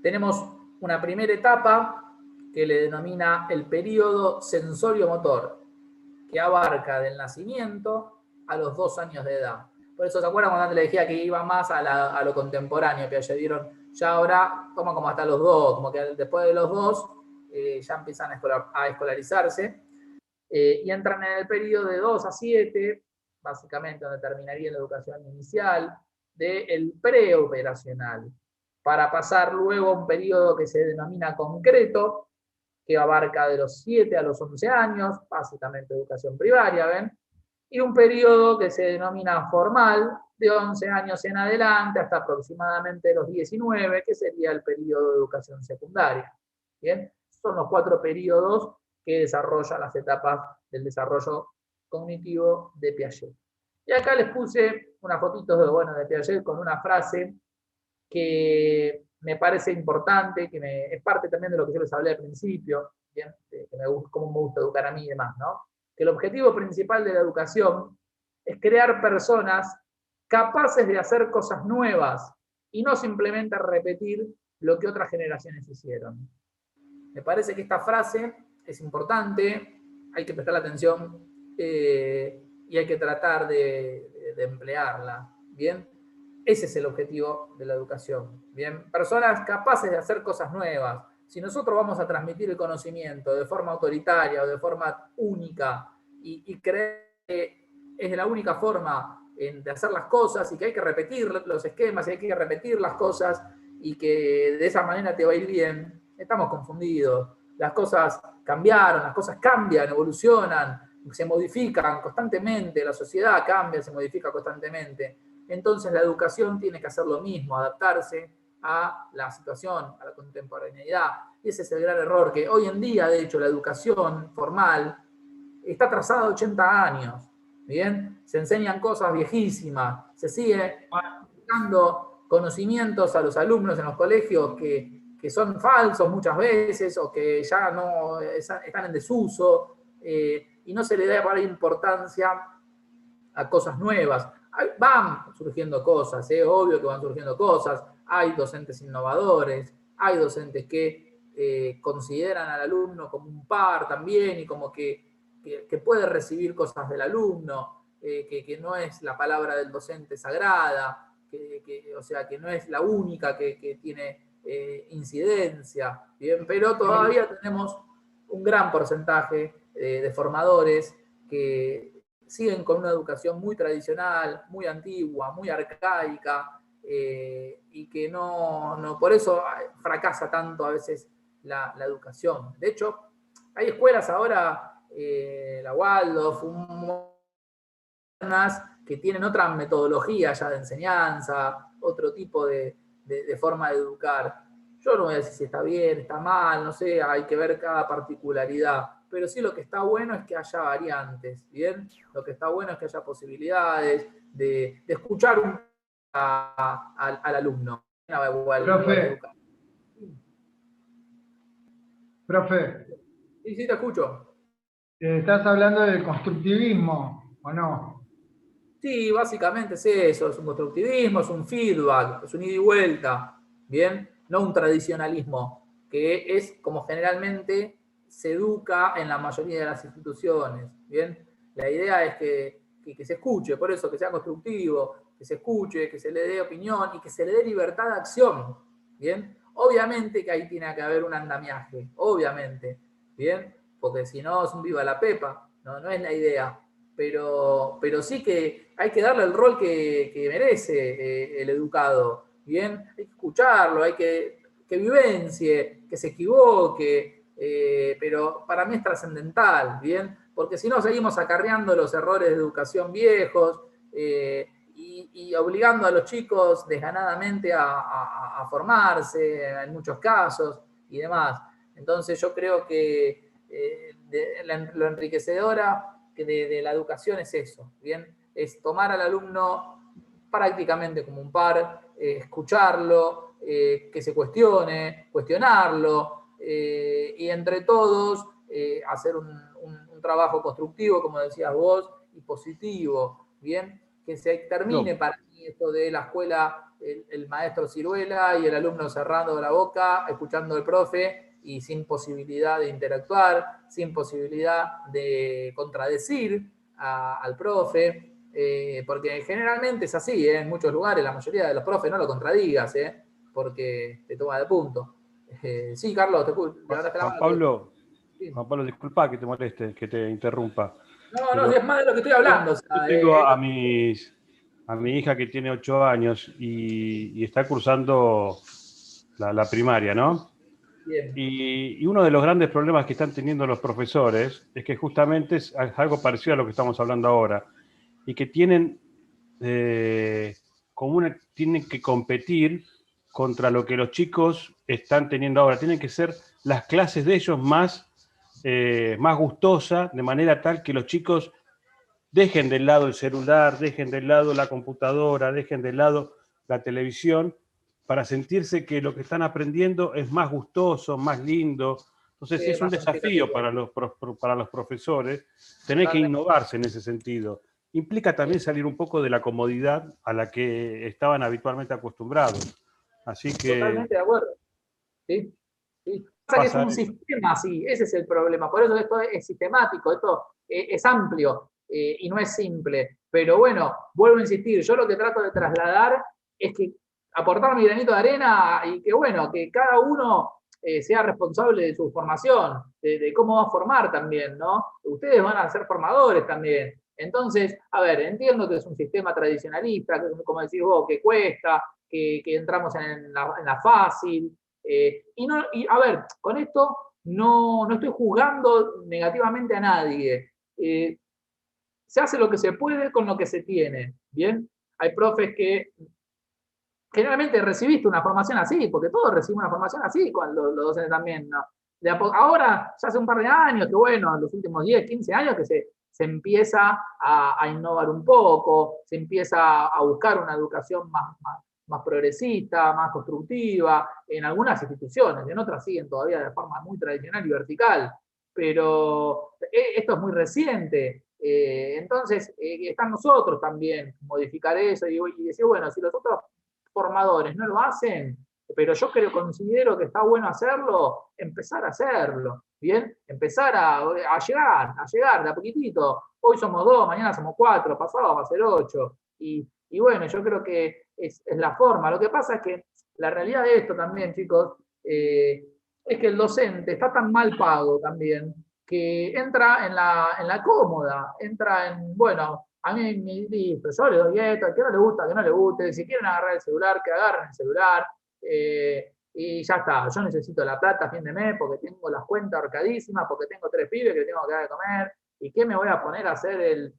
Tenemos una primera etapa que le denomina el periodo sensorio-motor, que abarca del nacimiento a los 2 años de edad. Por eso, ¿se acuerdan cuando antes le decía que iba más a lo contemporáneo, que ayer dieron? Ya ahora toma como hasta los 2, como que después de los 2 ya empiezan a escolarizarse y entran en el periodo de 2 a 7, básicamente donde terminaría la educación inicial, del preoperacional, para pasar luego a un periodo que se denomina concreto, que abarca de los 7 a los 11 años, básicamente educación primaria, ¿ven? Y un periodo que se denomina formal, de 11 años en adelante hasta aproximadamente los 19, que sería el periodo de educación secundaria. ¿Bien? Son los 4 periodos que desarrollan las etapas del desarrollo cognitivo de Piaget. Y acá les puse unas fotitos de Piaget con una frase que me parece importante, es parte también de lo que yo les hablé al principio, ¿bien? Cómo me gusta educar a mí y demás, ¿no? Que el objetivo principal de la educación es crear personas capaces de hacer cosas nuevas y no simplemente repetir lo que otras generaciones hicieron. Me parece que esta frase es importante, hay que prestar atención y hay que tratar de emplearla, ¿bien? Ese es el objetivo de la educación, ¿bien? Personas capaces de hacer cosas nuevas. Si nosotros vamos a transmitir el conocimiento de forma autoritaria o de forma única y creer que es la única forma de hacer las cosas y que hay que repetir los esquemas y hay que repetir las cosas y que de esa manera te va a ir bien, estamos confundidos. Las cosas cambiaron, las cosas cambian, evolucionan, se modifican constantemente, la sociedad cambia, se modifica constantemente. Entonces la educación tiene que hacer lo mismo, adaptarse a la situación, a la contemporaneidad. Y ese es el gran error, que hoy en día, de hecho, la educación formal está atrasada 80 años. ¿Bien? Se enseñan cosas viejísimas, se sigue dando conocimientos a los alumnos en los colegios que son falsos muchas veces o que ya no están en desuso y no se le da importancia a cosas nuevas. Van surgiendo cosas, obvio que van surgiendo cosas. Hay docentes innovadores, hay docentes que consideran al alumno como un par también y como que puede recibir cosas del alumno, que no es la palabra del docente sagrada, o sea, que no es la única que tiene incidencia, ¿bien? Pero todavía tenemos un gran porcentaje de formadores que siguen con una educación muy tradicional, muy antigua, muy arcaica, y que no por eso fracasa tanto a veces la educación. De hecho, hay escuelas ahora, la Waldorf, que tienen otra metodología ya de enseñanza, otro tipo de forma de educar. Yo no voy a decir si está bien, está mal, no sé, hay que ver cada particularidad, pero sí lo que está bueno es que haya variantes, ¿bien? Lo que está bueno es que haya posibilidades de escuchar al alumno. Profe, Sí, sí, te escucho. ¿estás hablando del constructivismo o no? Sí, básicamente es eso, es un constructivismo, es un feedback, es un ida y vuelta, ¿bien? No un tradicionalismo, que es como generalmente se educa en la mayoría de las instituciones, ¿bien? La idea es que se escuche, por eso que sea constructivo, que se escuche, que se le dé opinión y que se le dé libertad de acción, ¿bien? Obviamente que ahí tiene que haber un andamiaje, obviamente, ¿bien? Porque si no es un viva la pepa, no es la idea. Pero sí que hay que darle el rol que merece el educado, ¿bien? Hay que escucharlo, hay que vivencie, que se equivoque, pero para mí es trascendental, ¿bien? Porque si no seguimos acarreando los errores de educación viejos y obligando a los chicos desganadamente a formarse en muchos casos y demás. Entonces yo creo que lo enriquecedora de la educación es eso, ¿bien? Es tomar al alumno prácticamente como un par, escucharlo, que se cuestionarlo, y entre todos hacer un trabajo constructivo, como decías vos, y positivo, ¿bien? Que se termine para mí esto de la escuela, el maestro ciruela y el alumno cerrando la boca, escuchando al profe, y sin posibilidad de interactuar, sin posibilidad de contradecir al profe, Porque generalmente es así, en muchos lugares, la mayoría de los profes no lo contradigas, porque te toma de punto. Sí, Carlos, Juan Pablo, disculpa que te moleste, que te interrumpa. No, si es más de lo que estoy hablando. Yo tengo a mi hija que tiene 8 años y está cursando la primaria, ¿no? Bien. Y uno de los grandes problemas que están teniendo los profesores es que justamente es algo parecido a lo que estamos hablando ahora, y que tienen tienen que competir contra lo que los chicos están teniendo ahora. Tienen que ser las clases de ellos más gustosas, de manera tal que los chicos dejen de lado el celular, dejen de lado la computadora, dejen de lado la televisión, para sentirse que lo que están aprendiendo es más gustoso, más lindo. Entonces es un desafío para los profesores tener que innovarse en ese sentido. Implica también salir un poco de la comodidad a la que estaban habitualmente acostumbrados. Así que... Totalmente de acuerdo. Sí. Pasa que es un sistema, sí, ese es el problema. Por eso esto es sistemático, esto es amplio y no es simple. Pero bueno, vuelvo a insistir, yo lo que trato de trasladar es que aportar mi granito de arena y que bueno, que cada uno sea responsable de su formación, de cómo va a formar también, ¿no? Ustedes van a ser formadores también. Entonces, a ver, entiendo que es un sistema tradicionalista, que, como decís vos, que cuesta, que entramos en la fácil. Y a ver, con esto no estoy juzgando negativamente a nadie. Se hace lo que se puede con lo que se tiene, ¿bien? Hay profes que generalmente recibiste una formación así, porque todos recibimos una formación así, cuando los docentes también, ¿no? Ahora, ya hace un par de años, que bueno, en los últimos 10, 15 años que se empieza a innovar un poco, se empieza a buscar una educación más progresista, más constructiva, en algunas instituciones, en otras siguen todavía de forma muy tradicional y vertical, pero esto es muy reciente. Entonces, están nosotros también modificar eso y decir, bueno, si los otros formadores no lo hacen, pero yo considero que está bueno hacerlo, empezar a hacerlo, ¿bien? Empezar a llegar de a poquitito. Hoy somos 2, mañana somos 4, pasado va a ser 8. Y bueno, yo creo que es la forma. Lo que pasa es que la realidad de esto también, chicos, es que el docente está tan mal pago también, que entra en la cómoda, entra en, bueno, a mí me dice, yo le doy esto, al que no le gusta, que no le guste, si quieren agarrar el celular, que agarren el celular, y ya está, yo necesito la plata a fin de mes porque tengo las cuentas ahorcadísimas, porque tengo 3 pibes que tengo que dar de comer, y qué me voy a poner a hacer el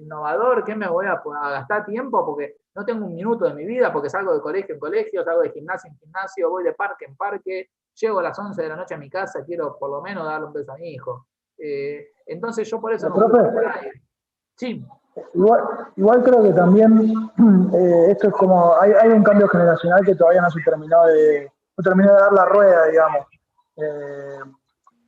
innovador, qué me voy a gastar tiempo porque no tengo un minuto de mi vida, porque salgo de colegio en colegio, salgo de gimnasio en gimnasio, voy de parque en parque, llego a las 11 de la noche a mi casa, quiero por lo menos darle un beso a mi hijo. Entonces yo por eso no puedo por ahí. Sí. Igual creo que también esto es como, hay un cambio generacional que todavía no terminó de dar la rueda, digamos.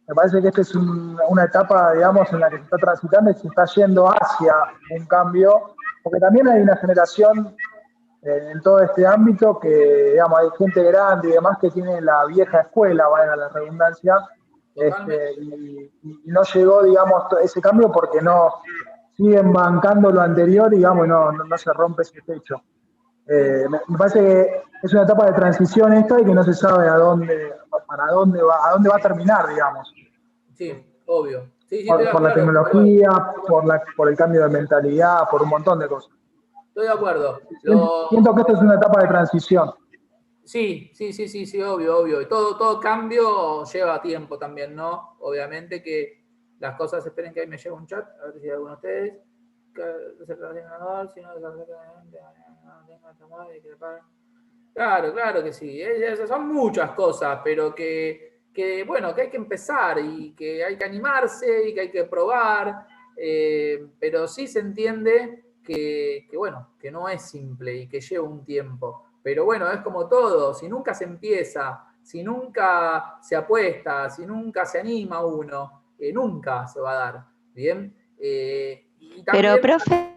Me parece que esta es una etapa, digamos, en la que se está transitando y se está yendo hacia un cambio, porque también hay una generación en todo este ámbito que, digamos, hay gente grande y demás que tiene la vieja escuela, valga la redundancia, y no llegó, digamos, ese cambio porque no siguen bancando lo anterior, digamos, y no se rompe ese techo. Me parece que es una etapa de transición esta y que no se sabe a dónde va a terminar, digamos. Sí, obvio. Sí, por la tecnología, por el cambio de mentalidad, por un montón de cosas. Estoy de acuerdo. Siento que esta es una etapa de transición. Sí, obvio. Y todo cambio lleva tiempo también, ¿no? Obviamente que las cosas, esperen que ahí me llega un chat, a ver si hay alguno de ustedes. Claro que sí. Son muchas cosas, pero que bueno, que hay que empezar y que hay que animarse y que hay que probar. Pero sí se entiende que bueno, que no es simple y que lleva un tiempo. Pero bueno, es como todo, si nunca se empieza, si nunca se apuesta, si nunca se anima uno, nunca se va a dar, ¿bien? Y también, pero, profe,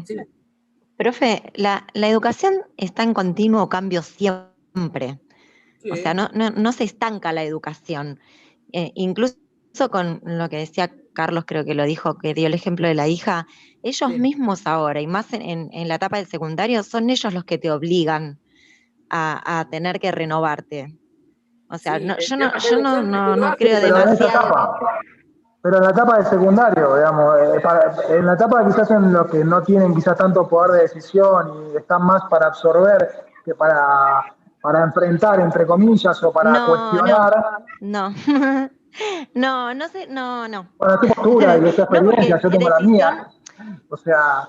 sí. Profe, la educación está en continuo cambio siempre. Sí. O sea, no se estanca la educación. Incluso Eso con lo que decía Carlos, creo que lo dijo, que dio el ejemplo de la hija, ellos Sí. mismos ahora, y más en la etapa del secundario, son ellos los que te obligan a tener que renovarte. O sea, Sí, no, el yo no, tema es que yo hay no, docentes que no, lo no hacen, creo Pero en esa demasiado. etapa. Pero en la etapa de secundario, digamos, en la etapa quizás en lo que no tienen quizás tanto poder de decisión y están más para absorber que para enfrentar, entre comillas, o para No, no, cuestionar. no. No, no sé, no, no. Bueno, tu postura y esa No, experiencia, porque yo tengo la mía. decisión O sea,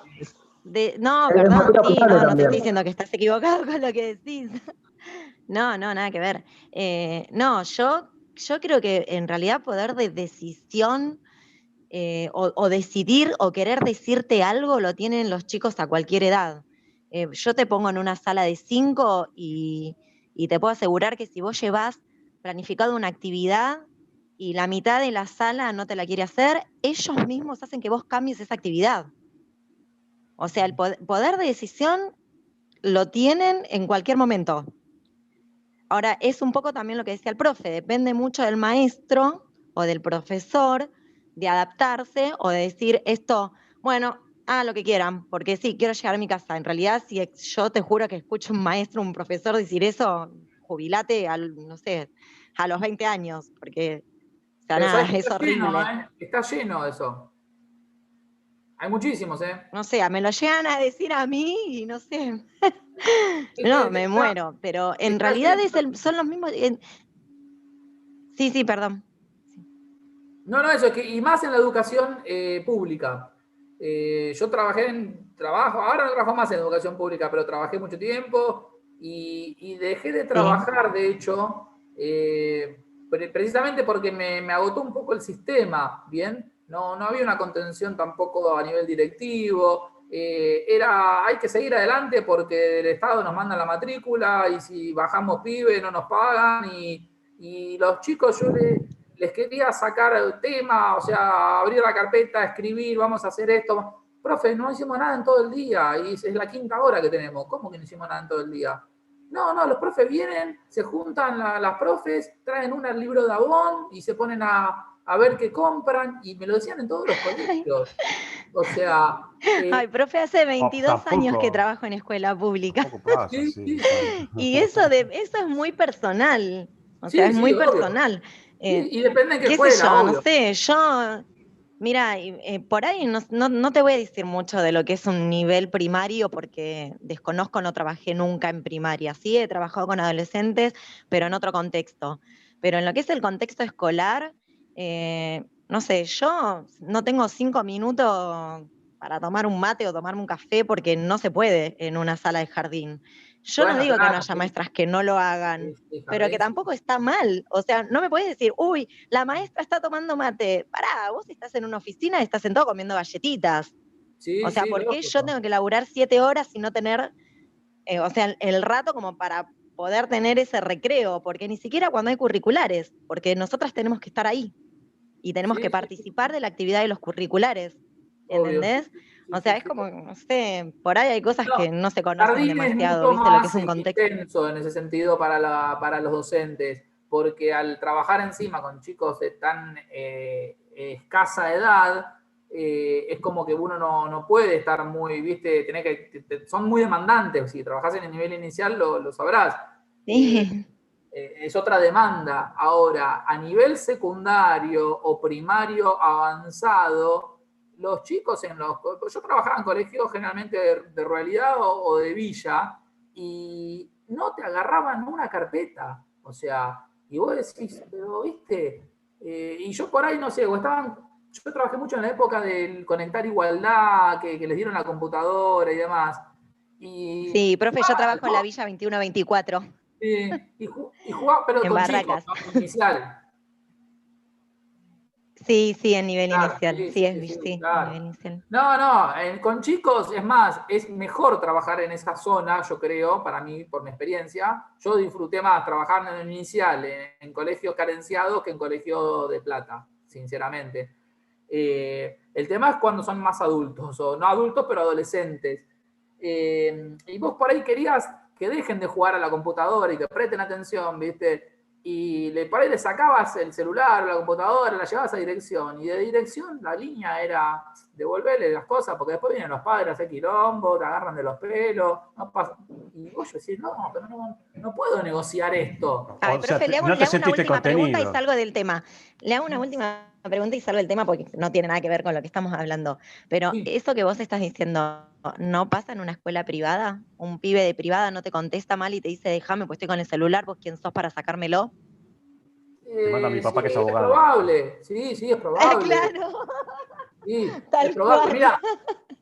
no, es muy perdón, sí, opinable no, no te estoy también. diciendo que estás equivocado con lo que decís. No, no, nada que ver. No, yo creo que en realidad poder de decisión o decidir o querer decirte algo lo tienen los chicos a cualquier edad. Yo te pongo en una sala de 5 y te puedo asegurar que si vos llevas planificado una actividad y la mitad de la sala no te la quiere hacer, ellos mismos hacen que vos cambies esa actividad. O sea, el poder de decisión lo tienen en cualquier momento. Ahora, es un poco también lo que decía el profe, depende mucho del maestro o del profesor de adaptarse o de decir esto, bueno, lo que quieran, porque sí, quiero llegar a mi casa. En realidad, si yo te juro que escucho un maestro, un profesor decir eso, jubilate, no sé, a los 20 años, porque, o sea, Pero nada, sabes que es está lleno, horrible. ¿eh? Está lleno eso. Hay muchísimos, ¿eh? No sé, me lo llegan a decir a mí y no sé, Es no, que me muero, pero en está realidad lleno. son los mismos. Sí, sí, perdón. No, no, eso es que, y más en la educación pública. Yo ahora no trabajo más en educación pública, pero trabajé mucho tiempo y dejé de Sí. trabajar, de hecho, precisamente porque me agotó un poco el sistema, ¿bien? No había una contención tampoco a nivel directivo. Hay que seguir adelante porque el Estado nos manda la matrícula y si bajamos pibe no nos pagan y los chicos les quería sacar el tema, o sea, abrir la carpeta, escribir, vamos a hacer esto. Profe, no hicimos nada en todo el día y es la 5ª hora que tenemos. ¿Cómo que no hicimos nada en todo el día? No, los profes vienen, se juntan las profes, traen un libro de Avon y se ponen a ver qué compran y me lo decían en todos los colegios. O sea, Ay, profe, hace 22 años que Tampoco, trabajo en escuela pública. tampoco pasa sí, así. sí, Y eso es muy personal. O sea, sí, es sí, muy obvio. personal. Y depende en qué Qué sé escuela, yo, no obvio. sé, mira, por ahí no te voy a decir mucho de lo que es un nivel primario porque desconozco, no trabajé nunca en primaria. Sí, he trabajado con adolescentes, pero en otro contexto. Pero en lo que es el contexto escolar, no sé, yo no tengo 5 minutos para tomar un mate o tomarme un café porque no se puede en una sala de jardín. Yo no Bueno, digo que no claro, haya sí, maestras que no lo hagan, sí, pero que jardín, sí. tampoco está mal. O sea, no me puedes decir, uy, la maestra está tomando mate. Pará, vos estás en una oficina y estás sentado comiendo galletitas. O Sí, sea, sí, ¿por qué yo lógico. tengo que laburar 7 horas y no tener, o sea, el rato como para poder tener ese recreo? Porque ni siquiera cuando hay curriculares, porque nosotras tenemos que estar ahí y tenemos que Sí, sí, sí, participar de la actividad de los curriculares, obvio, sí, ¿entendés? sí, O sí, sea, es sí. como, no sé, por ahí hay cosas No, que no se conocen Jardín es demasiado, mucho ¿viste? Lo que es más un contexto. intenso en ese sentido para los docentes, porque al trabajar encima con chicos de tan escasa edad, es como que uno no puede estar muy, viste, son muy demandantes, si trabajas en el nivel inicial lo sabrás. Eh, Sí. es otra demanda. Ahora, a nivel secundario o primario avanzado, los chicos yo trabajaba en colegios generalmente de ruralidad o de villa y no te agarraban una carpeta. O sea, y vos decís, pero viste, y yo por ahí no sé, yo trabajé mucho en la época del conectar igualdad, que les dieron la computadora y demás. Y Sí, profe, yo trabajo en la jugaba, Villa 21-24, y jugaba, pero en con chicos, Barracas. ¿no? Inicial. Sí, sí, en nivel Claro, inicial. sí, Sí, sí, sí, sí, en claro. nivel inicial. No, con chicos, es más, es mejor trabajar en esa zona, yo creo, para mí, por mi experiencia. Yo disfruté más trabajando en el inicial en colegios carenciados que en colegios de plata, sinceramente. El tema es cuando son más adultos, o no adultos, pero adolescentes. Y vos por ahí querías que dejen de jugar a la computadora y que presten atención, ¿viste? por ahí le sacabas el celular o la computadora, la llevabas a dirección, y de dirección la línea era devolverle las cosas, porque después vienen los padres a hacer quilombo, te agarran de los pelos, no pasa. Y vos decís, no, pero no puedo negociar esto. Ay, O sea, profe, le hago no te una sentiste última pregunta y contenido. salgo del tema. Le hago una última pregunta y salgo del tema porque no tiene nada que ver con lo que estamos hablando. Pero Sí. eso que vos estás diciendo, ¿no pasa en una escuela privada? Un pibe de privada no te contesta mal y te dice, déjame, pues estoy con el celular, ¿vos quién sos para sacármelo? Te manda a mi papá, Sí, que es es abogado. probable, sí, es probable. Claro, Sí, es tal probable. cual.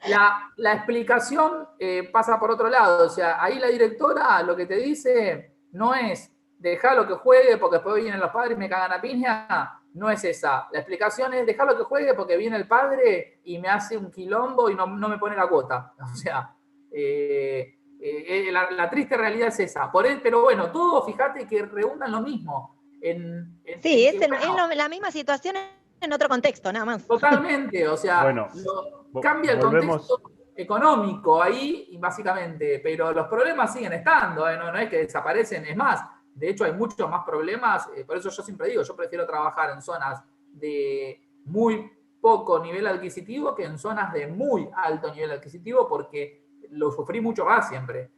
Mira, la explicación pasa por otro lado. O sea, ahí la directora lo que te dice no es dejalo que juegue porque después vienen los padres y me cagan a piña. No es esa. La explicación es dejalo que juegue porque viene el padre y me hace un quilombo y no me pone la cuota. O sea, la triste realidad es esa. Pero bueno, todo, fíjate que reúnan lo mismo. Sí, es, Bueno, la misma situación en otro contexto, nada más. totalmente, o sea, Bueno, cambia el volvemos. contexto económico ahí, básicamente, pero los problemas siguen estando, no es que desaparecen, es más, de hecho hay muchos más problemas, por eso yo siempre digo, yo prefiero trabajar en zonas de muy poco nivel adquisitivo que en zonas de muy alto nivel adquisitivo, porque lo sufrí mucho más siempre.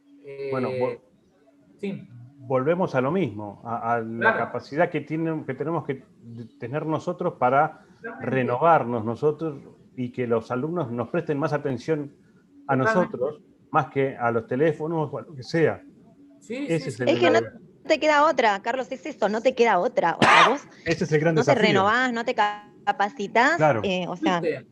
Bueno, Sí, volvemos a lo mismo, a la claro, capacidad que tenemos que tener nosotros para totalmente, renovarnos nosotros y que los alumnos nos presten más atención a totalmente. nosotros, más que a los teléfonos o a lo que sea. Sí, Ese es Es que no totalmente. te queda otra, Carlos, es eso, no te queda otra. O sea, vos ese es el gran no te desafío. renovás, no te capacitas, Claro. o sea, Fuiste,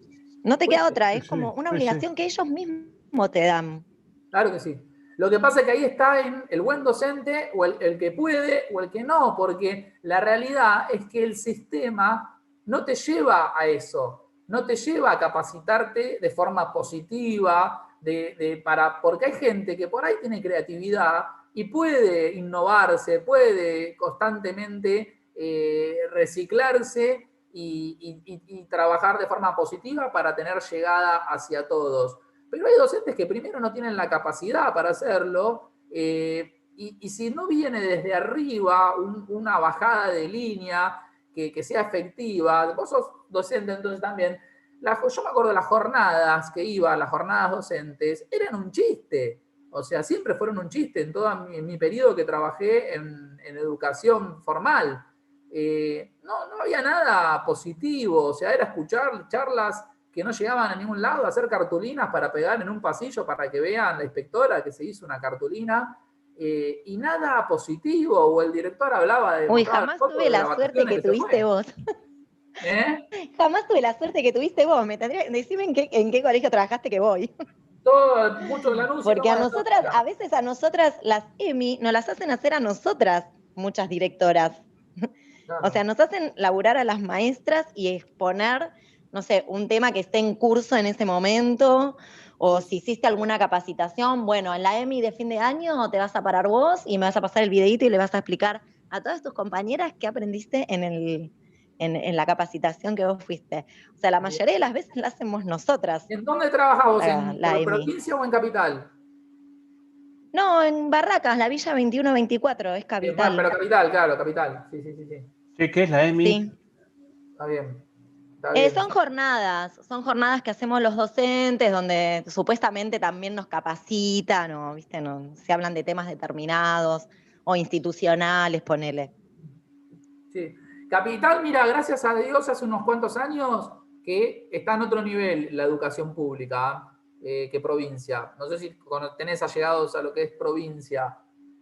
no te queda otra, Sí, es como sí, una sí, sí. obligación que ellos mismos te dan. claro que sí. Lo que pasa es que ahí está en el buen docente o el que puede o el que no, porque la realidad es que el sistema no te lleva a eso, no te lleva a capacitarte de forma positiva, porque hay gente que por ahí tiene creatividad y puede innovarse, puede constantemente reciclarse y trabajar de forma positiva para tener llegada hacia todos. Pero hay docentes que primero no tienen la capacidad para hacerlo, y si no viene desde arriba una bajada de línea que sea efectiva, vos sos docente entonces también, yo me acuerdo de las jornadas que iba, las jornadas docentes, eran un chiste. O sea, siempre fueron un chiste en todo mi periodo que trabajé en educación formal. No había nada positivo, o sea, era escuchar charlas que no llegaban a ningún lado, hacer cartulinas para pegar en un pasillo para que vean la inspectora que se hizo una cartulina, y nada positivo, o el director hablaba de Uy, mostrar las jamás fotos tuve de las la suerte vacaciones que que se tuviste fue. vos. ¿Eh? Jamás tuve la suerte que tuviste vos. Decime en qué colegio trabajaste que voy. Mucho del anuncio, Porque no, a bueno, nosotras, a veces a nosotras, las EMI, nos las hacen hacer a nosotras, muchas directoras. O sea, claro. nos hacen laburar a las maestras y exponer, no sé, un tema que esté en curso en ese momento, o si hiciste alguna capacitación, bueno, en la EMI de fin de año te vas a parar vos y me vas a pasar el videito y le vas a explicar a todas tus compañeras qué aprendiste en la capacitación que vos fuiste. O sea, la Bien. mayoría de las veces la hacemos nosotras, ¿En dónde trabajás vos? ¿En la EMI. provincia o en capital? No, en Barracas, la Villa 21-24, es Bueno, capital. pero capital, claro, capital. Sí, sí, sí, sí. ¿Qué es la EMI? Sí. Está bien. Está bien. Son jornadas que hacemos los docentes, donde supuestamente también nos capacitan, o ¿viste? No, se hablan de temas determinados o institucionales, ponele. Sí. Capital, mira, gracias a Dios, hace unos cuantos años que está en otro nivel la educación pública, que provincia. No sé si tenés allegados a lo que es provincia.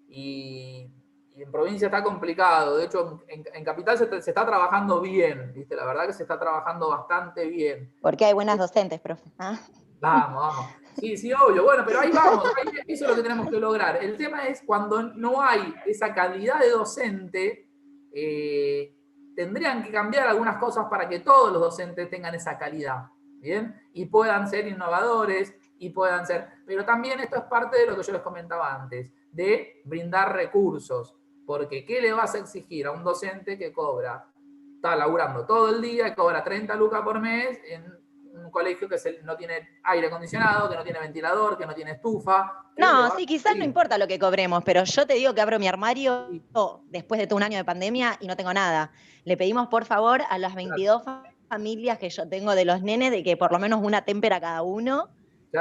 Y en provincia está complicado. De hecho, en Capital se está trabajando bien, ¿viste? La verdad que se está trabajando bastante bien. Porque hay buenas docentes, profe. ¿Ah? Vamos, vamos. Sí, sí, obvio. Bueno, pero ahí vamos. Eso es lo que tenemos que lograr. El tema es cuando no hay esa calidad de docente, tendrían que cambiar algunas cosas para que todos los docentes tengan esa calidad, ¿bien? Y puedan ser innovadores y puedan ser... Pero también esto es parte de lo que yo les comentaba antes, de brindar recursos. Porque ¿qué le vas a exigir a un docente que está laburando todo el día y cobra 30 lucas por mes en un colegio que no tiene aire acondicionado, que no tiene ventilador, que no tiene estufa. No, sí, quizás no importa lo que cobremos, pero yo te digo que abro mi armario después de todo un año de pandemia y no tengo nada. Le pedimos, por favor, a las 22 familias que yo tengo de los nenes, de que por lo menos una témpera cada uno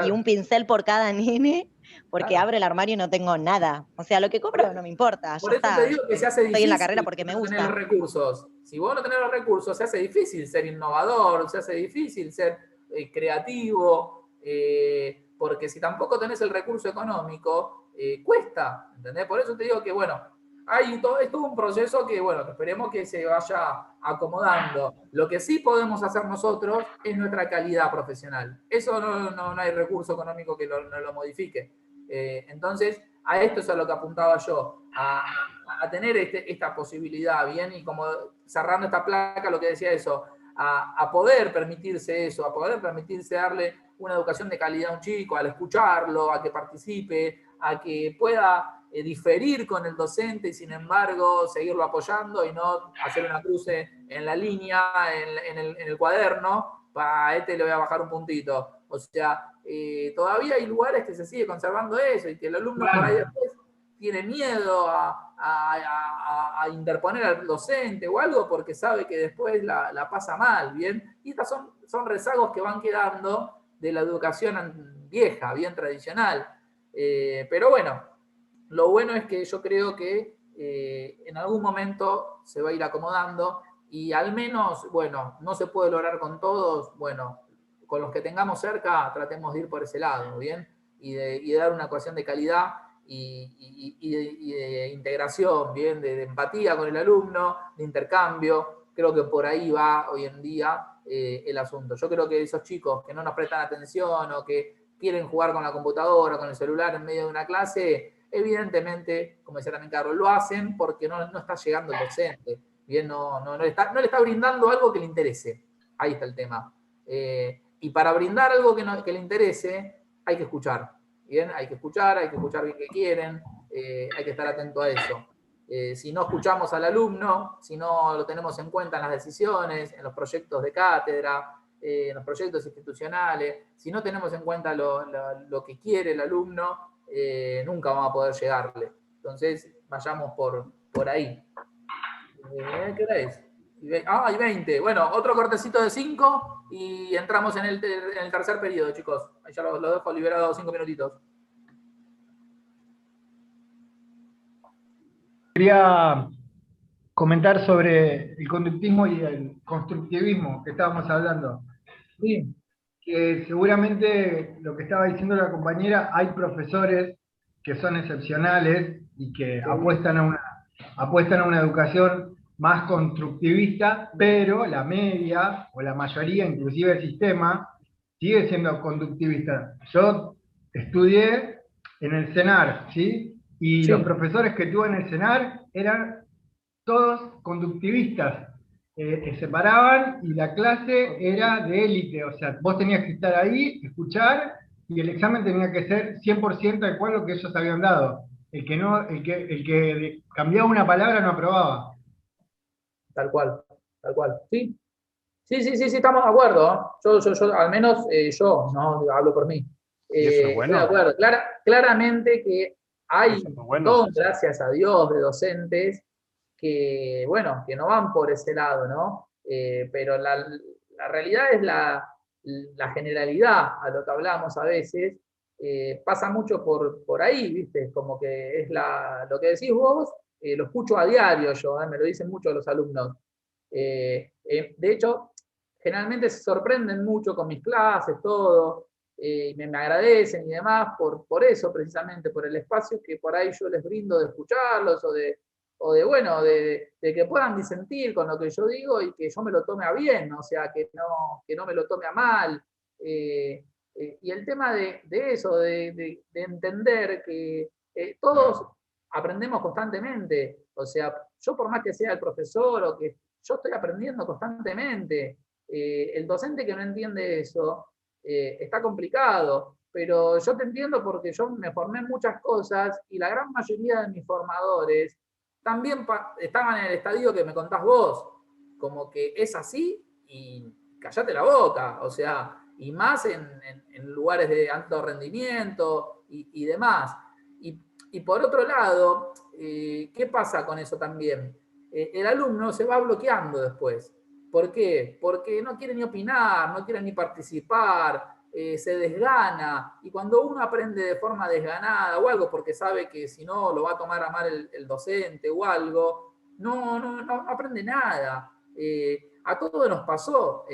y un pincel por cada nene, porque abro el armario y no tengo nada. O sea, lo que cobro no me importa. Por eso te digo que se hace difícil. Estoy en la carrera porque me gusta. Tener los recursos. Si vos no tenés los recursos, se hace difícil ser innovador, se hace difícil ser creativo, porque si tampoco tenés el recurso económico, cuesta, ¿entendés? Por eso te digo que, bueno, es todo un proceso que, bueno, que esperemos que se vaya acomodando. Lo que sí podemos hacer nosotros es nuestra calidad profesional. Eso no hay recurso económico que no lo modifique. Entonces, a esto es a lo que apuntaba yo, a tener esta posibilidad, ¿bien? Y como cerrando esta placa, lo que decía eso, a poder permitirse eso, a poder permitirse darle una educación de calidad a un chico, al escucharlo, a que participe, a que pueda diferir con el docente y sin embargo seguirlo apoyando y no hacer una cruce en la línea, en el cuaderno, para le voy a bajar un puntito. O sea, todavía hay lugares que se sigue conservando eso y que el alumno por ahí después tiene miedo a interponer al docente o algo porque sabe que después la pasa mal, ¿bien? Y estas son rezagos que van quedando de la educación vieja, bien tradicional. Pero bueno, lo bueno es que yo creo que en algún momento se va a ir acomodando y al menos, bueno, no se puede lograr con todos, bueno, con los que tengamos cerca tratemos de ir por ese lado, ¿bien? Y de dar una ecuación de calidad y de integración, ¿bien? De empatía con el alumno, de intercambio. Creo que por ahí va hoy en día el asunto. Yo creo que esos chicos que no nos prestan atención o que quieren jugar con la computadora, con el celular en medio de una clase, evidentemente, como decía también Carlos, lo hacen porque no está llegando el docente. Bien, no le está brindando algo que le interese. Ahí está el tema. Y para brindar algo que le interese, hay que escuchar. Bien, hay que escuchar bien qué quieren, hay que estar atento a eso. Si no escuchamos al alumno, si no lo tenemos en cuenta en las decisiones, en los proyectos de cátedra, en los proyectos institucionales, si no tenemos en cuenta lo que quiere el alumno, nunca vamos a poder llegarle. Entonces, vayamos por ahí. ¿Qué hora es? Y 20. Bueno, otro cortecito de 5 y entramos en el tercer periodo, chicos. Ahí ya lo dejo liberado 5 minutitos. Quería comentar sobre el conductismo y el constructivismo que estábamos hablando. Sí, que seguramente lo que estaba diciendo la compañera, hay profesores que son excepcionales y que apuestan a una educación más constructivista, pero la media o la mayoría, inclusive el sistema, sigue siendo conductivista. Yo estudié en el CENAR, ¿sí? Y los profesores que tuve en el CENAR eran todos conductivistas. Se paraban y la clase era de élite, o sea, vos tenías que estar ahí, escuchar, y el examen tenía que ser 100% de acuerdo a lo que ellos habían dado. El que cambiaba una palabra no aprobaba. Tal cual. Sí, estamos de acuerdo. Yo al menos yo, no hablo por mí. Eso es bueno. Estoy de acuerdo. Claramente que hay gracias a Dios, de docentes que, bueno, que no van por ese lado, ¿no? Pero la realidad es la generalidad, a lo que hablamos a veces, pasa mucho por ahí, ¿viste? Como que es lo que decís vos, lo escucho a diario yo, me lo dicen mucho los alumnos. De hecho, generalmente se sorprenden mucho con mis clases, todo, me agradecen y demás por eso, precisamente, por el espacio que por ahí yo les brindo de escucharlos o de que puedan disentir con lo que yo digo y que yo me lo tome a bien, o sea, que no me lo tome a mal. Y el tema de eso, de entender que todos aprendemos constantemente, o sea, yo por más que sea el profesor o que yo estoy aprendiendo constantemente, el docente que no entiende eso está complicado, pero yo te entiendo porque yo me formé en muchas cosas y la gran mayoría de mis formadores también estaban en el estadio que me contás vos, como que es así y callate la boca, o sea, y más en lugares de alto rendimiento y demás. Y por otro lado, ¿qué pasa con eso también? El alumno se va bloqueando después. ¿Por qué? Porque no quiere ni opinar, no quiere ni participar, se desgana, y cuando uno aprende de forma desganada o algo porque sabe que si no lo va a tomar a mal el docente o algo, no aprende nada. A todos nos pasó,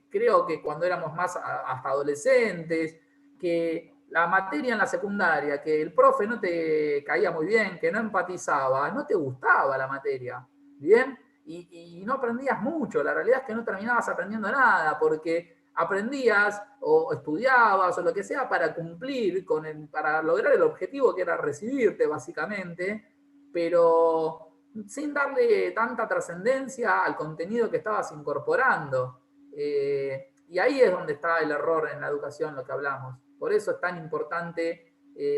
creo que cuando éramos más hasta adolescentes, que la materia en la secundaria, que el profe no te caía muy bien, que no empatizaba, no te gustaba la materia, ¿bien? Y no aprendías mucho, la realidad es que no terminabas aprendiendo nada, porque aprendías o estudiabas o lo que sea para cumplir, para lograr el objetivo que era recibirte básicamente, pero sin darle tanta trascendencia al contenido que estabas incorporando. Y ahí es donde está el error en la educación, lo que hablamos. Por eso es tan importante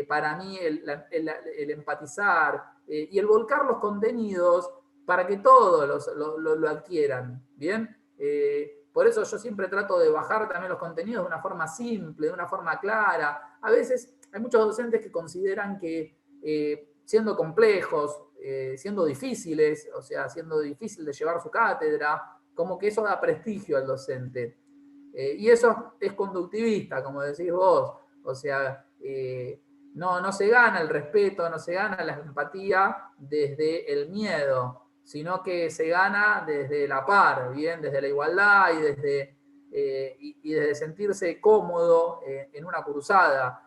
para mí el empatizar y el volcar los contenidos para que todos lo adquieran, ¿bien? Por eso yo siempre trato de bajar también los contenidos de una forma simple, de una forma clara. A veces hay muchos docentes que consideran que siendo complejos, siendo difíciles, o sea, siendo difícil de llevar su cátedra, como que eso da prestigio al docente. Y eso es conductivista, como decís vos. O sea, no se gana el respeto, no se gana la empatía desde el miedo, sino que se gana desde la par, ¿bien? Desde la igualdad y desde sentirse cómodo en una cruzada.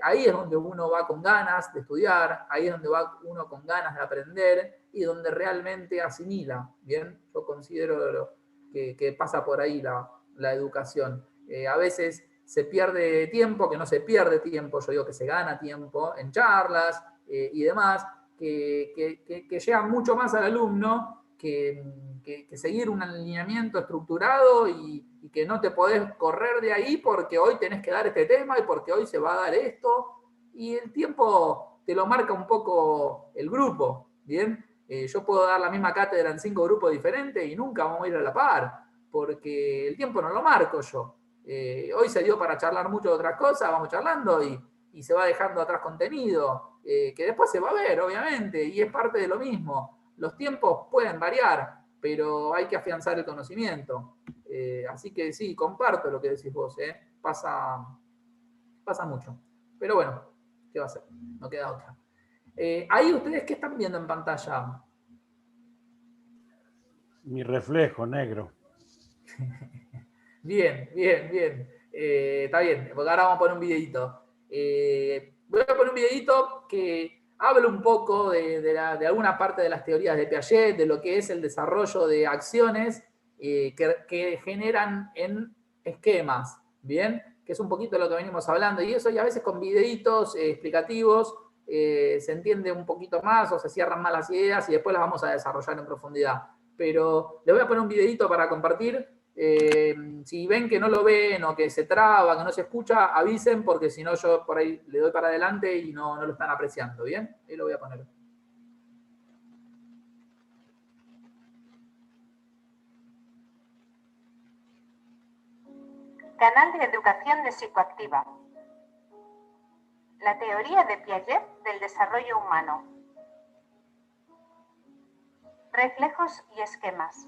Ahí es donde uno va con ganas de estudiar, ahí es donde va uno con ganas de aprender y donde realmente asimila, ¿bien? Yo considero que pasa por ahí la educación. A veces se pierde tiempo, que no se pierde tiempo, yo digo que se gana tiempo en charlas y demás, que llegan mucho más al alumno que seguir un alineamiento estructurado y que no te podés correr de ahí porque hoy tenés que dar este tema y porque hoy se va a dar esto, y el tiempo te lo marca un poco el grupo, ¿bien? Yo puedo dar la misma cátedra en 5 grupos diferentes y nunca vamos a ir a la par, porque el tiempo no lo marco yo. Hoy se dio para charlar mucho de otras cosas, vamos charlando y se va dejando atrás contenido, que después se va a ver, obviamente, y es parte de lo mismo. Los tiempos pueden variar, pero hay que afianzar el conocimiento. Así que sí, comparto lo que decís vos, pasa mucho. Pero bueno, ¿qué va a hacer? No queda otra. Ahí ustedes, ¿qué están viendo en pantalla? Mi reflejo negro. Bien. Está bien, porque ahora vamos a poner un videito. Voy a poner un videito que habla un poco de alguna parte de las teorías de Piaget, de lo que es el desarrollo de acciones que generan en esquemas, ¿bien? Que es un poquito lo que venimos hablando. Y eso, y a veces con videitos explicativos se entiende un poquito más o se cierran más las ideas y después las vamos a desarrollar en profundidad. Pero les voy a poner un videito para compartir. Si ven que no lo ven o que se traba, que no se escucha, avisen porque si no yo por ahí le doy para adelante y no lo están apreciando, ¿bien? Ahí lo voy a poner. Canal de Educación de Psicoactiva. La teoría de Piaget del desarrollo humano. Reflejos y esquemas.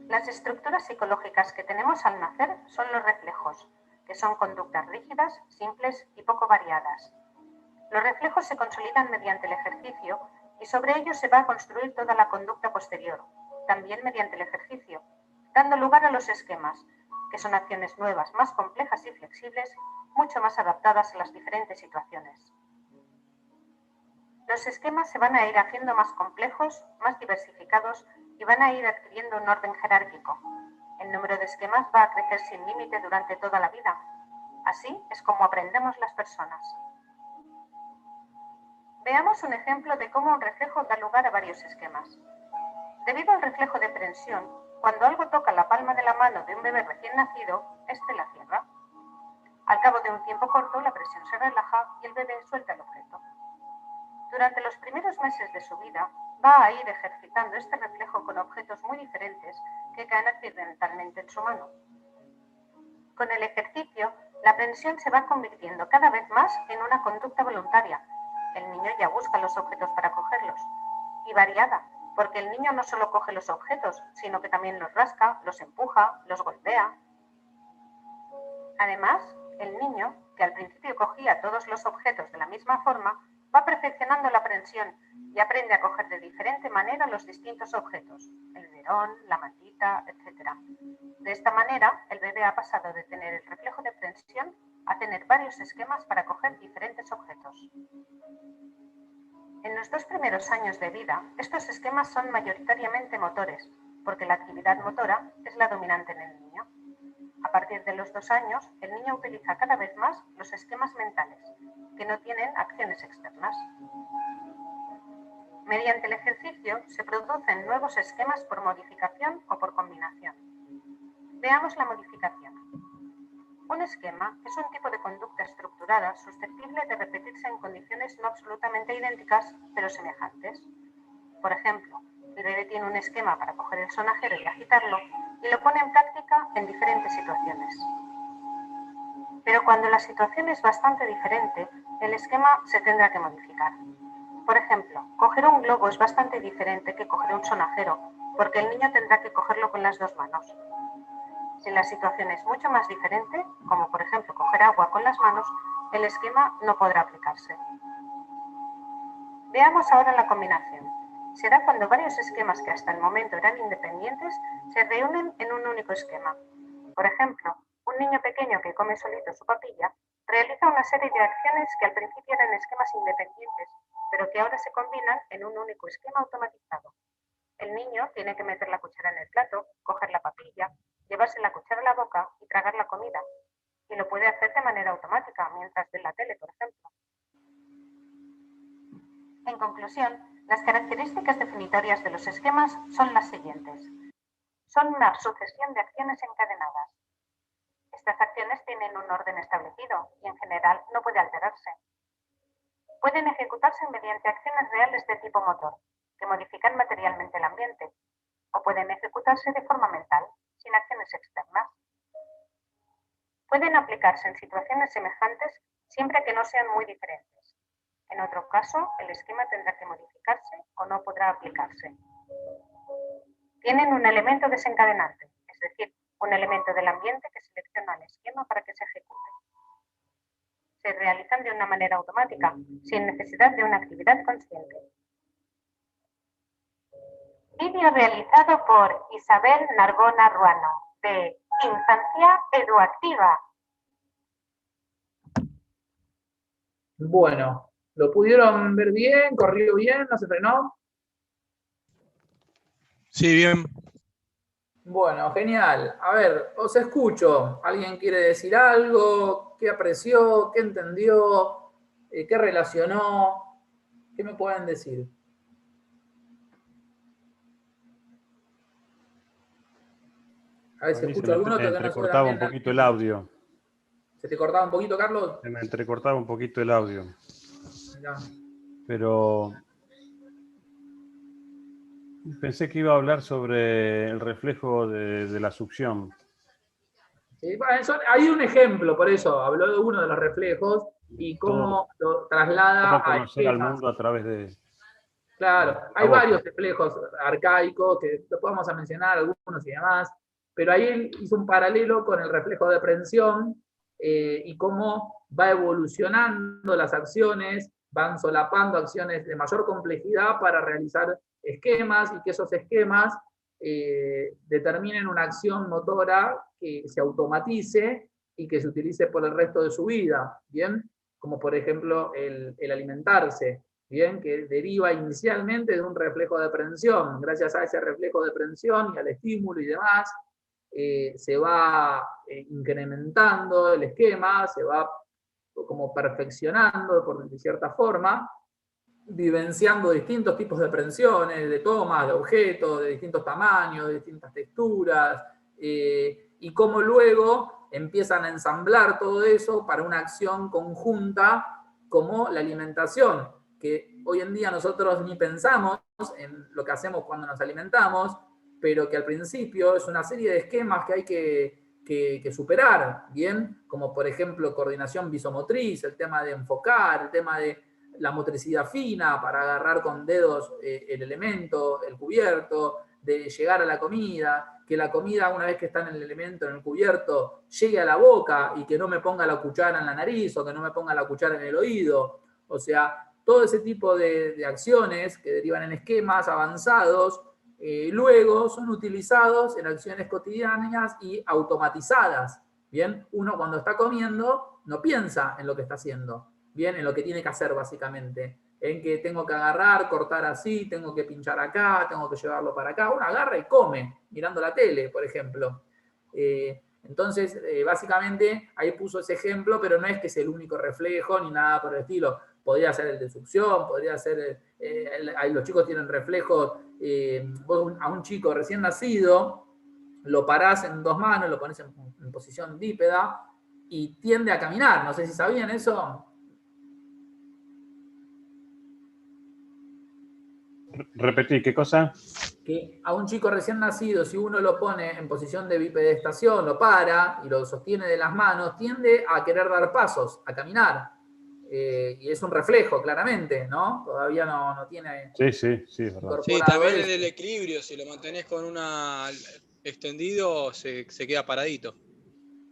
Las estructuras psicológicas que tenemos al nacer son los reflejos, que son conductas rígidas, simples y poco variadas. Los reflejos se consolidan mediante el ejercicio y sobre ellos se va a construir toda la conducta posterior, también mediante el ejercicio, dando lugar a los esquemas, que son acciones nuevas, más complejas y flexibles, mucho más adaptadas a las diferentes situaciones. Los esquemas se van a ir haciendo más complejos, más diversificados y van a ir adquiriendo un orden jerárquico. El número de esquemas va a crecer sin límite durante toda la vida. Así es como aprendemos las personas. Veamos un ejemplo de cómo un reflejo da lugar a varios esquemas. Debido al reflejo de prensión, cuando algo toca la palma de la mano de un bebé recién nacido, éste la cierra. Al cabo de un tiempo corto, la presión se relaja y el bebé suelta el objeto. Durante los primeros meses de su vida, va a ir ejercitando este reflejo con objetos muy diferentes que caen accidentalmente en su mano. Con el ejercicio, la aprensión se va convirtiendo cada vez más en una conducta voluntaria. El niño ya busca los objetos para cogerlos. Y variada, porque el niño no solo coge los objetos, sino que también los rasca, los empuja, los golpea. Además, el niño, que al principio cogía todos los objetos de la misma forma, va perfeccionando la aprensión y aprende a coger de diferente manera los distintos objetos, el biberón, la mantita, etc. De esta manera, el bebé ha pasado de tener el reflejo de aprensión a tener varios esquemas para coger diferentes objetos. En los 2 primeros años de vida, estos esquemas son mayoritariamente motores, porque la actividad motora es la dominante en el niño. A partir de los 2 años, el niño utiliza cada vez más los esquemas mentales, que no tienen acciones externas. Mediante el ejercicio se producen nuevos esquemas por modificación o por combinación. Veamos la modificación. Un esquema es un tipo de conducta estructurada susceptible de repetirse en condiciones no absolutamente idénticas, pero semejantes. Por ejemplo, el bebé tiene un esquema para coger el sonajero y agitarlo, y lo pone en práctica en diferentes situaciones. Pero cuando la situación es bastante diferente, el esquema se tendrá que modificar. Por ejemplo, coger un globo es bastante diferente que coger un sonajero, porque el niño tendrá que cogerlo con las 2 manos. Si la situación es mucho más diferente, como por ejemplo coger agua con las manos, el esquema no podrá aplicarse. Veamos ahora la combinación. Se da cuando varios esquemas que hasta el momento eran independientes se reúnen en un único esquema. Por ejemplo, un niño pequeño que come solito su papilla realiza una serie de acciones que al principio eran esquemas independientes, pero que ahora se combinan en un único esquema automatizado. El niño tiene que meter la cuchara en el plato, coger la papilla, llevarse la cuchara a la boca y tragar la comida. Y lo puede hacer de manera automática, mientras ve la tele, por ejemplo. En conclusión, las características definitorias de los esquemas son las siguientes. Son una sucesión de acciones encadenadas. Estas acciones tienen un orden establecido y en general no puede alterarse. Pueden ejecutarse mediante acciones reales de tipo motor, que modifican materialmente el ambiente, o pueden ejecutarse de forma mental, sin acciones externas. Pueden aplicarse en situaciones semejantes siempre que no sean muy diferentes. En otro caso, el esquema tendrá que modificarse o no podrá aplicarse. Tienen un elemento desencadenante, es decir, un elemento del ambiente que selecciona el esquema para que se ejecute. Se realizan de una manera automática, sin necesidad de una actividad consciente. Vídeo realizado por Isabel Narbona Ruano, de Infancia Eduactiva. Bueno, ¿lo pudieron ver bien? ¿Corrió bien? ¿No se frenó? Sí, bien. Bueno, genial. A ver, os escucho. ¿Alguien quiere decir algo? ¿Qué apreció? ¿Qué entendió? ¿Qué relacionó? ¿Qué me pueden decir? A ver si escucho alguno. Se me entrecortaba un poquito el audio. ¿Se te cortaba un poquito, Carlos? Se me entrecortaba un poquito el audio. Mirá. Pero pensé que iba a hablar sobre el reflejo de la succión. Sí, bueno, hay un ejemplo, por eso habló de uno de los reflejos y cómo lo traslada Cómo a conocer al esquemas. mundo a través de... Claro, hay varios reflejos arcaicos que lo podemos mencionar, algunos y demás, pero ahí él hizo un paralelo con el reflejo de aprehensión y cómo va evolucionando las acciones, van solapando acciones de mayor complejidad para realizar esquemas y que esos esquemas determinen una acción motora que se automatice y que se utilice por el resto de su vida, ¿bien? Como por ejemplo el alimentarse, ¿bien? Que deriva inicialmente de un reflejo de aprehensión. Gracias a ese reflejo de aprehensión y al estímulo y demás, se va incrementando el esquema, se va como perfeccionando de cierta forma, vivenciando distintos tipos de aprehensiones, de tomas, de objetos, de distintos tamaños, de distintas texturas, y cómo luego empiezan a ensamblar todo eso para una acción conjunta como la alimentación, que hoy en día nosotros ni pensamos en lo que hacemos cuando nos alimentamos, pero que al principio es una serie de esquemas que hay que que superar, ¿bien? Como por ejemplo coordinación visomotriz, el tema de enfocar, el tema de la motricidad fina para agarrar con dedos el elemento, el cubierto, de llegar a la comida, que la comida una vez que está en el elemento, en el cubierto, llegue a la boca y que no me ponga la cuchara en la nariz o que no me ponga la cuchara en el oído. O sea, todo ese tipo de acciones que derivan en esquemas avanzados, luego son utilizados en acciones cotidianas y automatizadas. Bien, uno cuando está comiendo no piensa en lo que está haciendo, bien, en lo que tiene que hacer básicamente, en que tengo que agarrar, cortar así, tengo que pinchar acá, tengo que llevarlo para acá. Uno agarra y come, mirando la tele, por ejemplo. Entonces, básicamente, ahí puso ese ejemplo, pero no es que es el único reflejo ni nada por el estilo. Podría ser el de succión, podría ser, ahí los chicos tienen reflejos, vos a un chico recién nacido, lo parás en dos manos, lo pones en posición bípeda y tiende a caminar. No sé si sabían eso. Repetí, ¿qué cosa? Que a un chico recién nacido, si uno lo pone en posición de bipedestación, lo para y lo sostiene de las manos, tiende a querer dar pasos, a caminar. Y es un reflejo, claramente, ¿no? Todavía no tiene... Sí, es verdad. Sí, también en el equilibrio, si lo mantenés con una extendido, se queda paradito.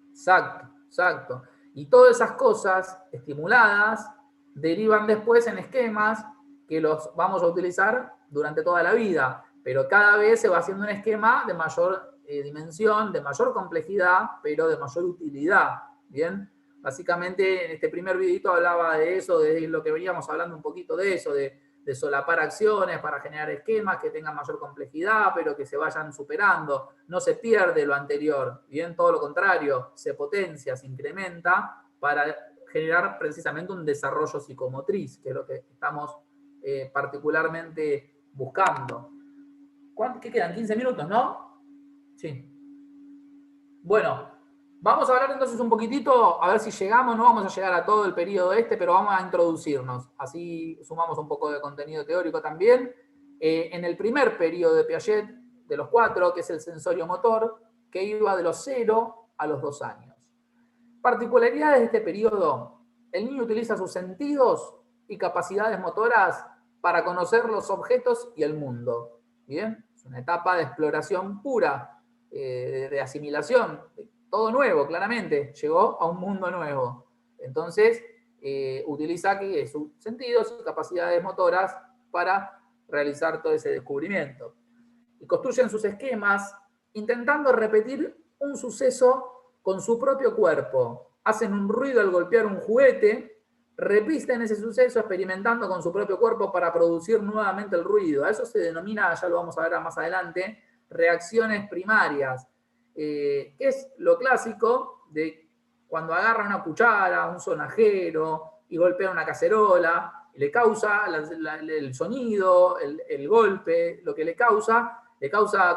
Exacto. Y todas esas cosas estimuladas derivan después en esquemas que los vamos a utilizar durante toda la vida, pero cada vez se va haciendo un esquema de mayor dimensión, de mayor complejidad, pero de mayor utilidad, ¿bien? Básicamente en este primer videito hablaba de eso, de lo que veníamos hablando un poquito de eso, de solapar acciones para generar esquemas que tengan mayor complejidad, pero que se vayan superando. No se pierde lo anterior, bien, todo lo contrario, se potencia, se incrementa para generar precisamente un desarrollo psicomotriz, que es lo que estamos particularmente buscando. ¿Qué quedan? 15 minutos, ¿no? Sí. Bueno, vamos a hablar entonces un poquitito, a ver si llegamos, no vamos a llegar a todo el periodo pero vamos a introducirnos, así sumamos un poco de contenido teórico también. En el primer periodo de Piaget, de los 4, que es el sensorio motor, que iba de los 0 a los 2 años. Particularidades de este periodo: el niño utiliza sus sentidos y capacidades motoras para conocer los objetos y el mundo. ¿Bien? Es una etapa de exploración pura, de asimilación, todo nuevo, claramente, llegó a un mundo nuevo. Entonces, utiliza sus sentidos y capacidades motoras para realizar todo ese descubrimiento. Y construyen sus esquemas intentando repetir un suceso con su propio cuerpo. Hacen un ruido al golpear un juguete, repiten ese suceso experimentando con su propio cuerpo para producir nuevamente el ruido. A eso se denomina, ya lo vamos a ver más adelante, reacciones primarias, que es lo clásico de cuando agarra una cuchara, un sonajero y golpea una cacerola, le causa el sonido, el golpe, lo que le causa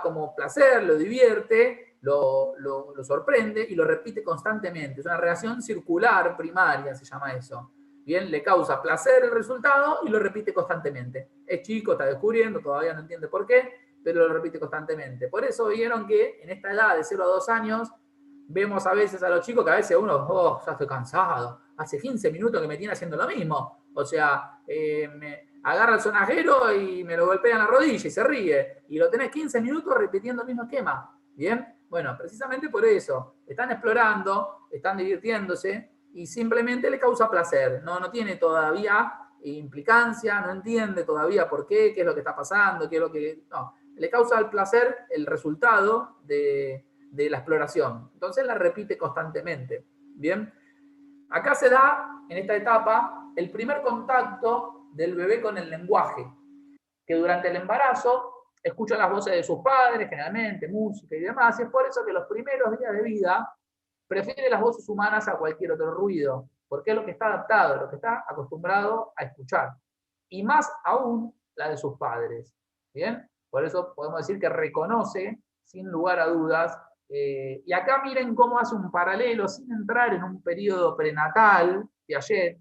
como placer, lo divierte, lo sorprende y lo repite constantemente. Es una reacción circular primaria, se llama eso. Bien, le causa placer el resultado y lo repite constantemente. Es chico, está descubriendo, todavía no entiende por qué, pero lo repite constantemente. Por eso vieron que en esta edad de 0 a 2 años, vemos a veces a los chicos que a veces uno, ya estoy cansado, hace 15 minutos que me tiene haciendo lo mismo. O sea, me agarra el sonajero y me lo golpea en la rodilla y se ríe. Y lo tenés 15 minutos repitiendo el mismo esquema. ¿Bien? Bueno, precisamente por eso. Están explorando, están divirtiéndose y simplemente le causa placer. No tiene todavía implicancia, no entiende todavía por qué es lo que está pasando, qué es lo que... No, le causa el placer el resultado de la exploración. Entonces la repite constantemente. ¿Bien? Acá se da, en esta etapa, el primer contacto del bebé con el lenguaje, que durante el embarazo escucha las voces de sus padres, generalmente, música y demás, y es por eso que los primeros días de vida prefiere las voces humanas a cualquier otro ruido, porque es lo que está adaptado, lo que está acostumbrado a escuchar. Y más aún la de sus padres. ¿Bien? Por eso podemos decir que reconoce, sin lugar a dudas, y acá miren cómo hace un paralelo, sin entrar en un periodo prenatal, Piaget,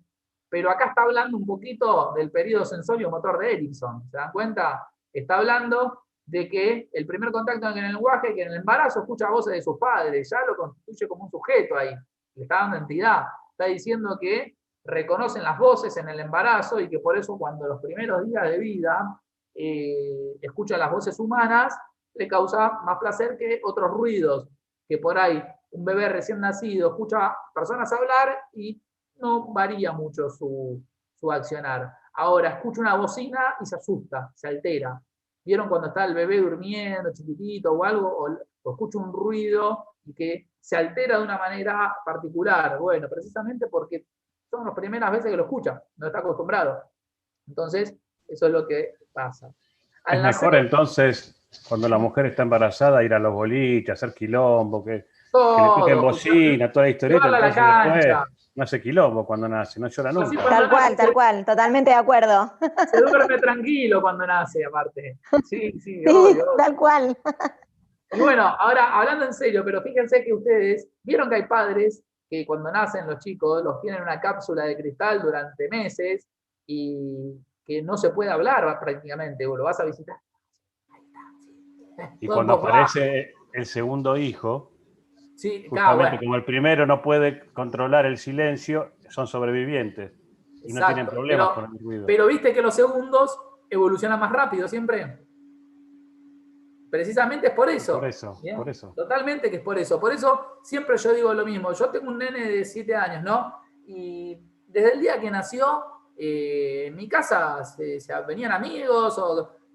pero acá está hablando un poquito del periodo sensorio motor de Erikson. ¿Se dan cuenta? Está hablando de que el primer contacto en el lenguaje, que en el embarazo escucha voces de sus padres, ya lo constituye como un sujeto ahí, le está dando entidad, está diciendo que reconocen las voces en el embarazo y que por eso cuando los primeros días de vida escucha las voces humanas, le causa más placer que otros ruidos, que por ahí un bebé recién nacido escucha personas hablar y no varía mucho su accionar. Ahora, escucha una bocina y se asusta, se altera. ¿Vieron cuando está el bebé durmiendo, chiquitito o algo? O escucha un ruido y que se altera de una manera particular. Bueno, precisamente porque son las primeras veces que lo escucha, no está acostumbrado. Entonces, eso es lo que pasa. Es mejor entonces, cuando la mujer está embarazada, ir a los boliches, hacer quilombo, que le toquen bocina, toda la historieta, entonces después no hace quilombo cuando nace, no llora nunca. Tal cual, totalmente de acuerdo. Se duerme tranquilo cuando nace, aparte. Sí, sí, obvio. Tal cual. Y bueno, ahora hablando en serio, pero fíjense que ustedes vieron que hay padres que cuando nacen los chicos los tienen en una cápsula de cristal durante meses y que no se puede hablar prácticamente, o lo vas a visitar. Y cuando aparece el segundo hijo, sí, justamente como el primero no puede controlar el silencio, son sobrevivientes y no tienen problemas con el ruido. Pero viste que los segundos evolucionan más rápido siempre. Precisamente es por eso. Por eso. Totalmente que es por eso. Por eso siempre yo digo lo mismo. Yo tengo un nene de 7 años, ¿no? Y desde el día que nació, en mi casa venían amigos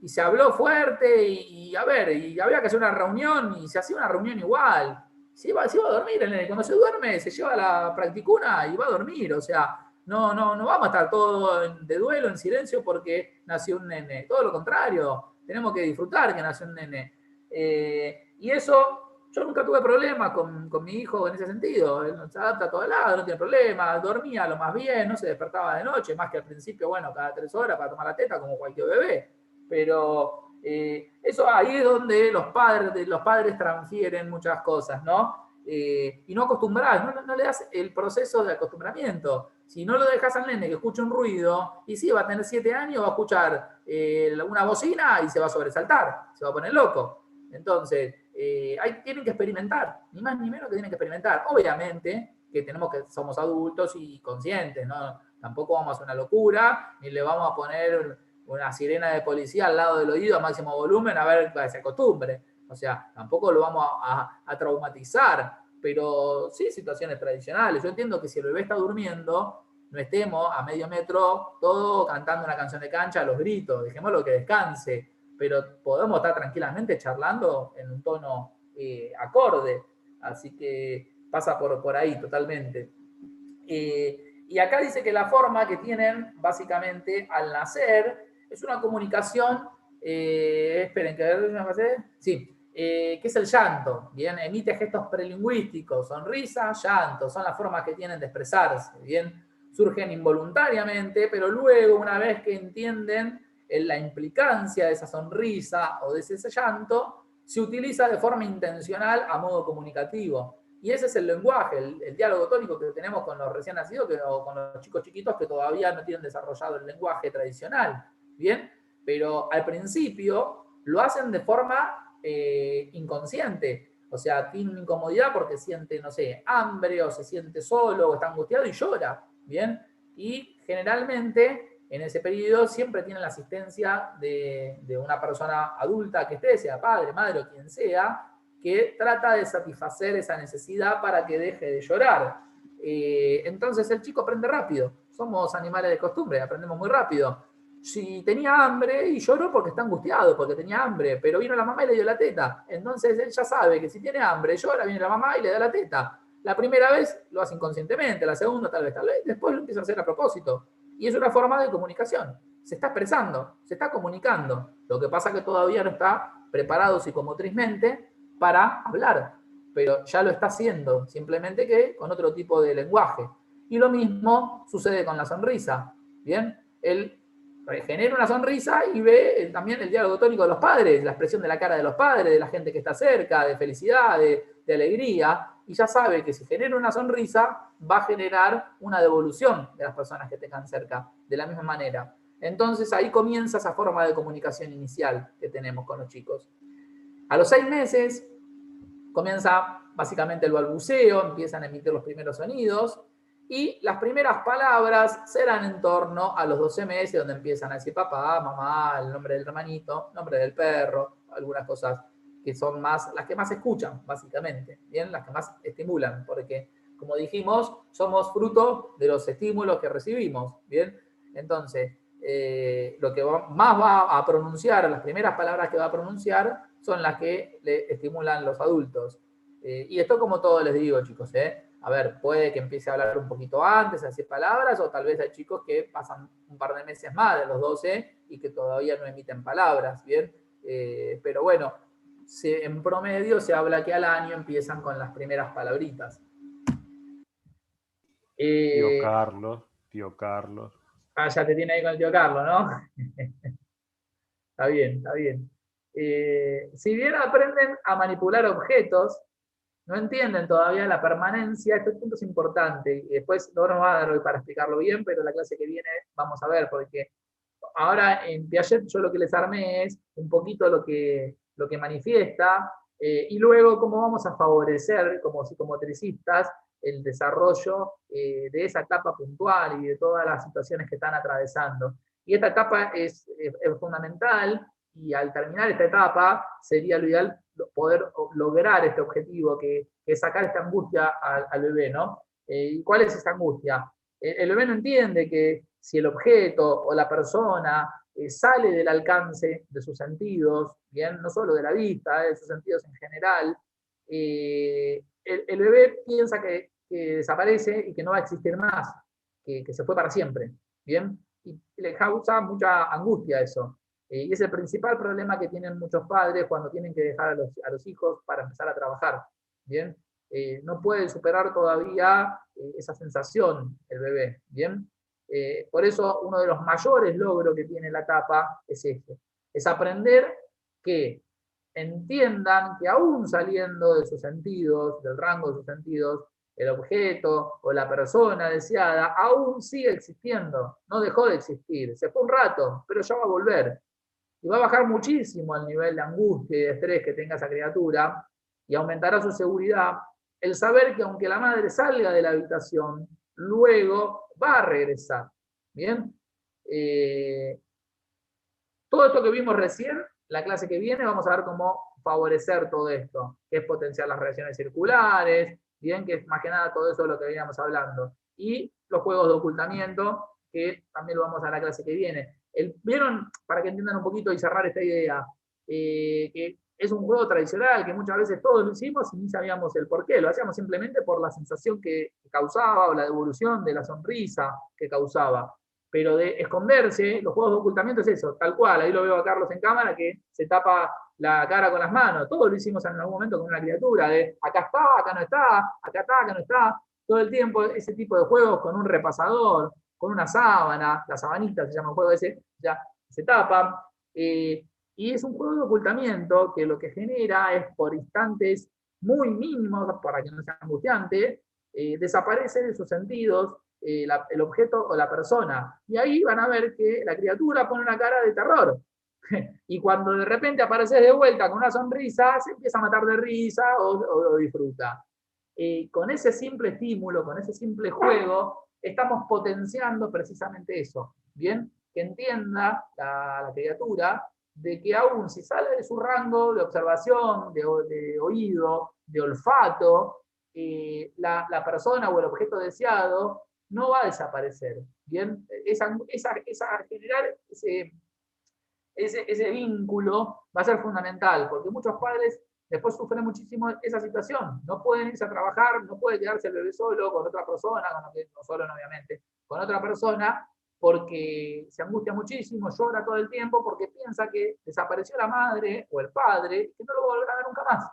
y se habló fuerte y había que hacer una reunión y se hacía una reunión igual. Se iba a dormir el nene. Cuando se duerme, se lleva la practicuna y va a dormir. O sea, no vamos a estar todos de duelo, en silencio, porque nació un nene. Todo lo contrario. Tenemos que disfrutar que nació un nene. Y eso, yo nunca tuve problemas con mi hijo en ese sentido. Él se adapta a todo lado, no tiene problemas. Dormía lo más bien, no se despertaba de noche, más que al principio, bueno, cada 3 horas para tomar la teta, como cualquier bebé. Pero eso ahí es donde los padres transfieren muchas cosas, ¿no? Y no acostumbrás, no le das el proceso de acostumbramiento. Si no lo dejas al nene que escuche un ruido, y sí, va a tener 7 años, va a escuchar una bocina y se va a sobresaltar, se va a poner loco. Entonces, tienen que experimentar, ni más ni menos que tienen que experimentar. Obviamente que somos adultos y conscientes, ¿no? Tampoco vamos a hacer una locura, ni le vamos a poner una sirena de policía al lado del oído a máximo volumen a ver que se acostumbre. O sea, tampoco lo vamos a traumatizar, pero sí situaciones tradicionales. Yo entiendo que si el bebé está durmiendo, no estemos a medio metro todo cantando una canción de cancha a los gritos, dejémoslo que descanse, pero podemos estar tranquilamente charlando en un tono acorde. Así que pasa por ahí totalmente. Y acá dice que la forma que tienen básicamente al nacer es una comunicación, esperen, que me pasé. Sí. Que es el llanto, ¿bien? Emite gestos prelingüísticos, sonrisa, llanto, son las formas que tienen de expresarse, ¿bien? Surgen involuntariamente, pero luego, una vez que entienden la implicancia de esa sonrisa o de ese llanto, se utiliza de forma intencional a modo comunicativo. Y ese es el lenguaje, el diálogo tónico que tenemos con los recién nacidos o con los chicos chiquitos que todavía no tienen desarrollado el lenguaje tradicional, ¿bien? Pero al principio lo hacen de forma inconsciente, o sea, tiene una incomodidad porque siente, no sé, hambre o se siente solo o está angustiado y llora, ¿bien? Y generalmente en ese periodo siempre tiene la asistencia de una persona adulta que esté, sea padre, madre o quien sea, que trata de satisfacer esa necesidad para que deje de llorar. Entonces el chico aprende rápido, somos animales de costumbre, aprendemos muy rápido. Si tenía hambre y lloró porque está angustiado, porque tenía hambre, pero vino la mamá y le dio la teta. Entonces él ya sabe que si tiene hambre, llora, viene la mamá y le da la teta. La primera vez lo hace inconscientemente, la segunda tal vez, después lo empieza a hacer a propósito. Y es una forma de comunicación. Se está expresando, se está comunicando. Lo que pasa es que todavía no está preparado psicomotrizmente para hablar, pero ya lo está haciendo, simplemente que con otro tipo de lenguaje. Y lo mismo sucede con la sonrisa. ¿Bien? Él genera una sonrisa y ve también el diálogo tónico de los padres, la expresión de la cara de los padres, de la gente que está cerca, de felicidad, de alegría, y ya sabe que si genera una sonrisa va a generar una devolución de las personas que tengan cerca, de la misma manera. Entonces ahí comienza esa forma de comunicación inicial que tenemos con los chicos. A los 6 meses comienza básicamente el balbuceo, empiezan a emitir los primeros sonidos, y las primeras palabras serán en torno a los 12 meses, donde empiezan a decir papá, mamá, el nombre del hermanito, el nombre del perro, algunas cosas que son más, las que más escuchan, básicamente, ¿bien? Las que más estimulan, porque, como dijimos, somos fruto de los estímulos que recibimos, ¿bien? Entonces, lo que más va a pronunciar, las primeras palabras que va a pronunciar, son las que le estimulan los adultos. Y esto, como todo les digo, chicos, a ver, puede que empiece a hablar un poquito antes, a decir palabras, o tal vez hay chicos que pasan un par de meses más de los 12 y que todavía no emiten palabras, ¿bien? Pero bueno, en promedio se habla que al año empiezan con las primeras palabritas. Tío Carlos. Ah, ya te tiene ahí con el tío Carlos, ¿no? Está bien, está bien. Si bien aprenden a manipular objetos, no entienden todavía la permanencia. Este punto es importante, y después no nos va a dar hoy para explicarlo bien, pero la clase que viene vamos a ver, porque ahora en Piaget yo lo que les armé es un poquito lo que manifiesta, y luego cómo vamos a favorecer como psicomotricistas el desarrollo de esa etapa puntual y de todas las situaciones que están atravesando. Y esta etapa es fundamental, y al terminar esta etapa sería lo ideal poder lograr este objetivo, que es sacar esta angustia al bebé, ¿no? ¿Y cuál es esa angustia? El bebé no entiende que si el objeto o la persona sale del alcance de sus sentidos, bien, no solo de la vista, de sus sentidos en general, el bebé piensa que desaparece y que no va a existir más, que se fue para siempre, bien, y le causa mucha angustia eso. Y es el principal problema que tienen muchos padres cuando tienen que dejar a los hijos para empezar a trabajar, bien. No puede superar todavía esa sensación el bebé, bien. Por eso uno de los mayores logros que tiene la etapa es este, es aprender que entiendan que aún saliendo de sus sentidos, del rango de sus sentidos, el objeto o la persona deseada aún sigue existiendo, no dejó de existir, se fue un rato, pero ya va a volver. Y va a bajar muchísimo el nivel de angustia y de estrés que tenga esa criatura, y aumentará su seguridad el saber que aunque la madre salga de la habitación, luego va a regresar. ¿Bien? Todo esto que vimos recién, la clase que viene, vamos a ver cómo favorecer todo esto, que es potenciar las reacciones circulares, bien, que es más que nada todo eso de lo que veníamos hablando. Y los juegos de ocultamiento, que también lo vamos a ver la clase que viene. ¿Vieron? Para que entiendan un poquito y cerrar esta idea, que es un juego tradicional que muchas veces todos lo hicimos y ni sabíamos el por qué, lo hacíamos simplemente por la sensación que causaba o la devolución de la sonrisa que causaba. Pero de esconderse, los juegos de ocultamiento es eso, tal cual. Ahí lo veo a Carlos en cámara que se tapa la cara con las manos. Todos lo hicimos en algún momento con una criatura, de acá está, acá no está, acá está, acá no está. Todo el tiempo ese tipo de juegos con un repasador, con una sábana, la sabanita se llama el juego ese, ya se tapan. Y es un juego de ocultamiento que lo que genera es, por instantes muy mínimos, para que no sea angustiante, desaparece de sus sentidos el objeto o la persona. Y ahí van a ver que la criatura pone una cara de terror. Y cuando de repente apareces de vuelta con una sonrisa, se empieza a matar de risa o disfruta. Con ese simple estímulo, con ese simple juego, estamos potenciando precisamente eso. ¿Bien? Que entienda la criatura de que aún si sale de su rango de observación, de oído, de olfato, la persona o el objeto deseado no va a desaparecer. ¿Bien? Generar ese vínculo va a ser fundamental, porque muchos padres después sufren muchísimo esa situación. No pueden irse a trabajar, no puede quedarse el bebé solo con otra persona, no solo obviamente, con otra persona, porque se angustia muchísimo, llora todo el tiempo, porque piensa que desapareció la madre o el padre, que no lo va a volver a ver nunca más.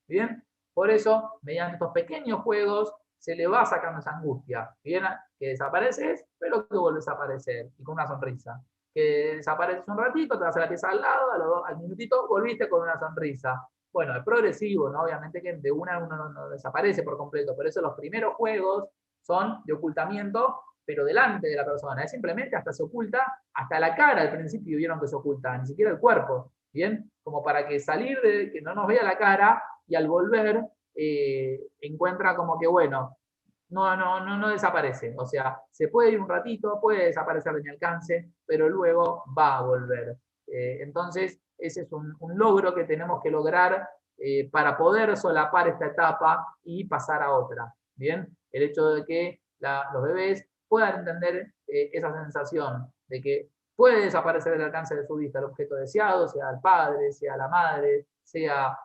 ¿Bien? Por eso, mediante estos pequeños juegos, se le va sacando esa angustia. ¿Bien? Que desapareces, pero que vuelves a aparecer, y con una sonrisa. Que desapareces un ratito, te vas a la pieza al lado, al minutito volviste con una sonrisa. Bueno, es progresivo, ¿no? Obviamente que de uno no desaparece por completo, por eso los primeros juegos son de ocultamiento, pero delante de la persona. Es simplemente hasta se oculta, hasta la cara al principio vieron que se oculta, ni siquiera el cuerpo, ¿bien? Como para que salir de que no nos vea la cara y al volver encuentra como que, bueno, no desaparece. O sea, se puede ir un ratito, puede desaparecer de mi alcance, pero luego va a volver. Entonces, ese es un logro que tenemos que lograr para poder solapar esta etapa y pasar a otra. ¿Bien? El hecho de que los bebés puedan entender esa sensación de que puede desaparecer del alcance de su vista el objeto deseado, sea el padre, sea la madre, sea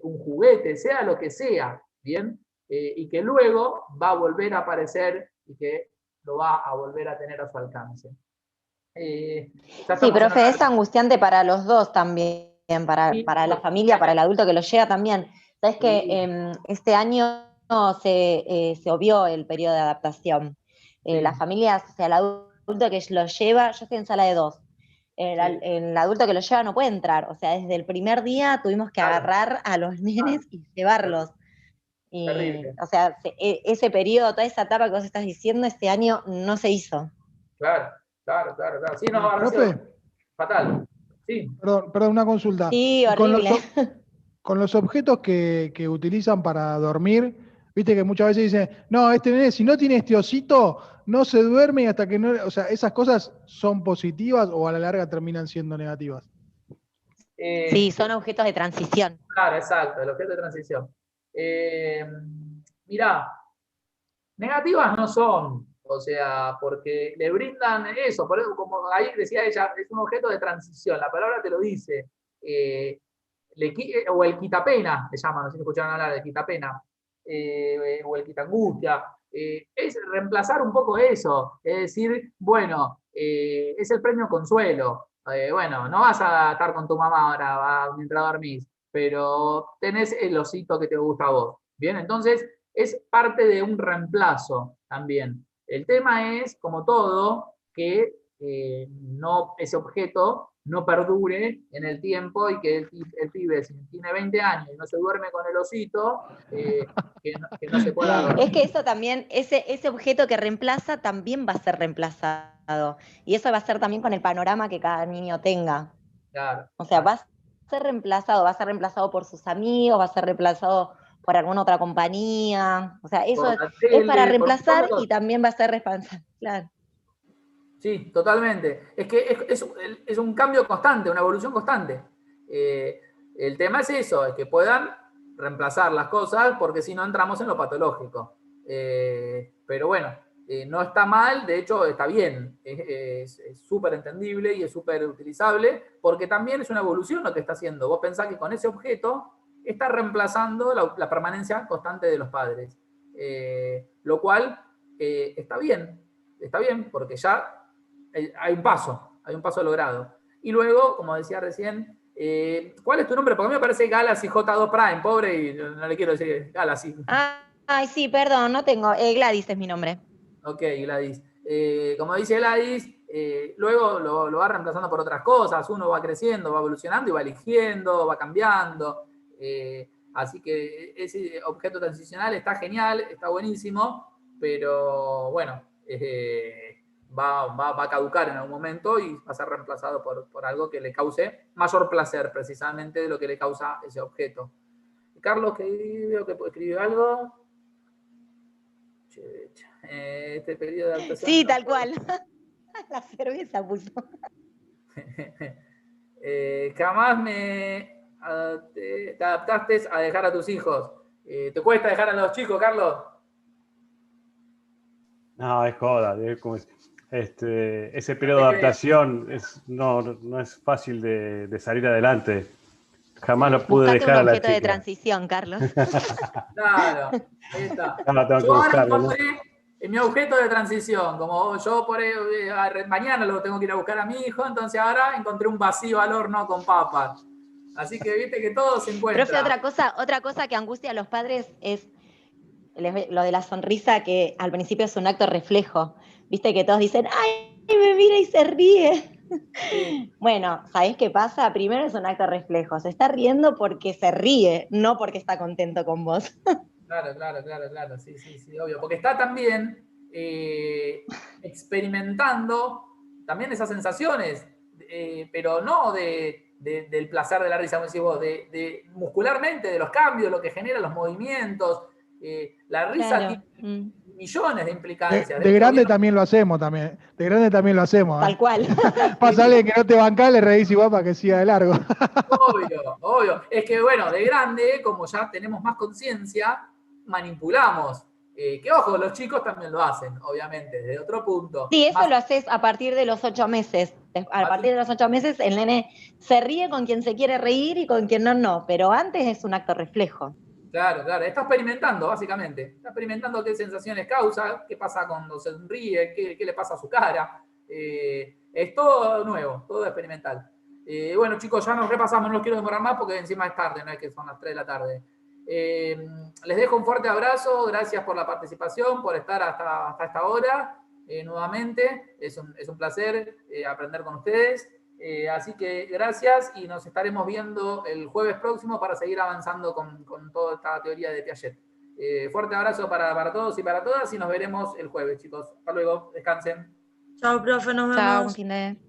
un juguete, sea lo que sea, ¿bien? Y que luego va a volver a aparecer y que lo va a volver a tener a su alcance. Sí, profe, es angustiante para los dos también, para la familia, para el adulto que lo lleva también. Sabes que este año se obvió el periodo de adaptación. Las familias, o sea, el adulto que lo lleva, yo estoy en sala de 2. El adulto que lo lleva no puede entrar. O sea, desde el primer día tuvimos que agarrar a los nenes y llevarlos. Y, o sea, ese periodo, toda esa etapa que vos estás diciendo, este año no se hizo. Claro. Sí, no, ¿Profe? Fatal. Sí. Perdón, una consulta. Sí, horrible. Con los objetos que utilizan para dormir, viste que muchas veces dicen, no, este nene, si no tiene este osito, no se duerme hasta que no... O sea, ¿esas cosas son positivas o a la larga terminan siendo negativas? Sí, son objetos de transición. Claro, exacto, el objeto de transición. Mirá, negativas no son, o sea, porque le brindan eso, por eso, como ahí decía ella, es un objeto de transición, la palabra te lo dice, o el quitapena, le llaman, no sé si escucharon hablar del quitapena, o el quitangustia, es reemplazar un poco eso, es decir, bueno, es el premio consuelo, bueno, no vas a estar con tu mamá ahora mientras dormís, pero tenés el osito que te gusta a vos, ¿bien? Entonces, es parte de un reemplazo también. El tema es, como todo, que ese objeto no perdure en el tiempo y que el pibe, si tiene 20 años y no se duerme con el osito, que no se pueda dormir. Es que eso también, ese objeto que reemplaza también va a ser reemplazado. Y eso va a ser también con el panorama que cada niño tenga. Claro. O sea, va a ser reemplazado por sus amigos, va a ser reemplazado por alguna otra compañía. O sea, eso es para reemplazar y también va a ser responsable. Claro. Sí, totalmente. Es que es un cambio constante, una evolución constante. El tema es eso, es que puedan reemplazar las cosas, porque si no entramos en lo patológico. Pero bueno, no está mal, de hecho está bien, es súper entendible y es súper utilizable, porque también es una evolución lo que está haciendo. Vos pensás que con ese objeto está reemplazando la permanencia constante de los padres. Lo cual está bien, porque ya hay un paso logrado. Y luego, como decía recién, ¿cuál es tu nombre? Porque a mí me parece Galaxy J2 Prime, pobre, y no le quiero decir Galaxy. Ay, sí, perdón, no tengo. Gladys es mi nombre. Ok, Gladys. Como dice Gladys, luego lo va reemplazando por otras cosas, uno va creciendo, va evolucionando y va eligiendo, va cambiando. Así que ese objeto transicional está genial, está buenísimo, pero bueno, va a caducar en algún momento y va a ser reemplazado por algo que le cause mayor placer precisamente de lo que le causa ese objeto. Carlos, que veo que escribió algo. Este periodo de adaptación. Sí, tal cual. La cerveza puso. Jamás te adaptaste a dejar a tus hijos. ¿Te cuesta dejar a los chicos, Carlos? No, es joda. Ese periodo de adaptación no es fácil de salir adelante. Jamás lo pude dejar a la chica. Un objeto de transición, Carlos. Claro, ahí está. Tengo Yo ahora buscarlo, encontré mi objeto de transición. Como yo mañana lo tengo que ir a buscar a mi hijo, entonces ahora encontré un vacío al horno con papas. Así que viste que todo se encuentra. Profe, otra cosa que angustia a los padres es lo de la sonrisa, que al principio es un acto reflejo. Viste que todos dicen, ¡ay, me mira y se ríe! Sí. Bueno, ¿sabés qué pasa? Primero es un acto reflejo. Se está riendo porque se ríe, no porque está contento con vos. Claro. Sí, obvio. Porque está también experimentando también esas sensaciones, pero no del placer de la risa, como decís vos, muscularmente, de los cambios, lo que genera los movimientos. La risa Claro. tiene millones de implicancias. De grande también lo hacemos también. De grande también lo hacemos. Tal cual. Pasa alguien que no te banca, le reís igual para que siga de largo. Obvio. Es que bueno, de grande, como ya tenemos más conciencia, manipulamos. Que ojo, los chicos también lo hacen, obviamente, desde otro punto. Sí, eso lo haces a partir de los 8 meses. A partir de los 8 meses el nene se ríe con quien se quiere reír y con quien no, pero antes es un acto reflejo. Claro. Está experimentando, básicamente. Está experimentando qué sensaciones causa, qué pasa cuando se ríe, qué le pasa a su cara. Es todo nuevo, todo experimental. Bueno, chicos, ya nos repasamos, no los quiero demorar más porque encima es tarde, no es que son las 3 de la tarde. Les dejo un fuerte abrazo, gracias por la participación, por estar hasta esta hora. Nuevamente, es un placer aprender con ustedes. Así que gracias y nos estaremos viendo el jueves próximo para seguir avanzando con toda esta teoría de Piaget. Fuerte abrazo para todos y para todas y nos veremos el jueves, chicos. Hasta luego, descansen. Chao, profe, nos vemos. Chao, buen fin de...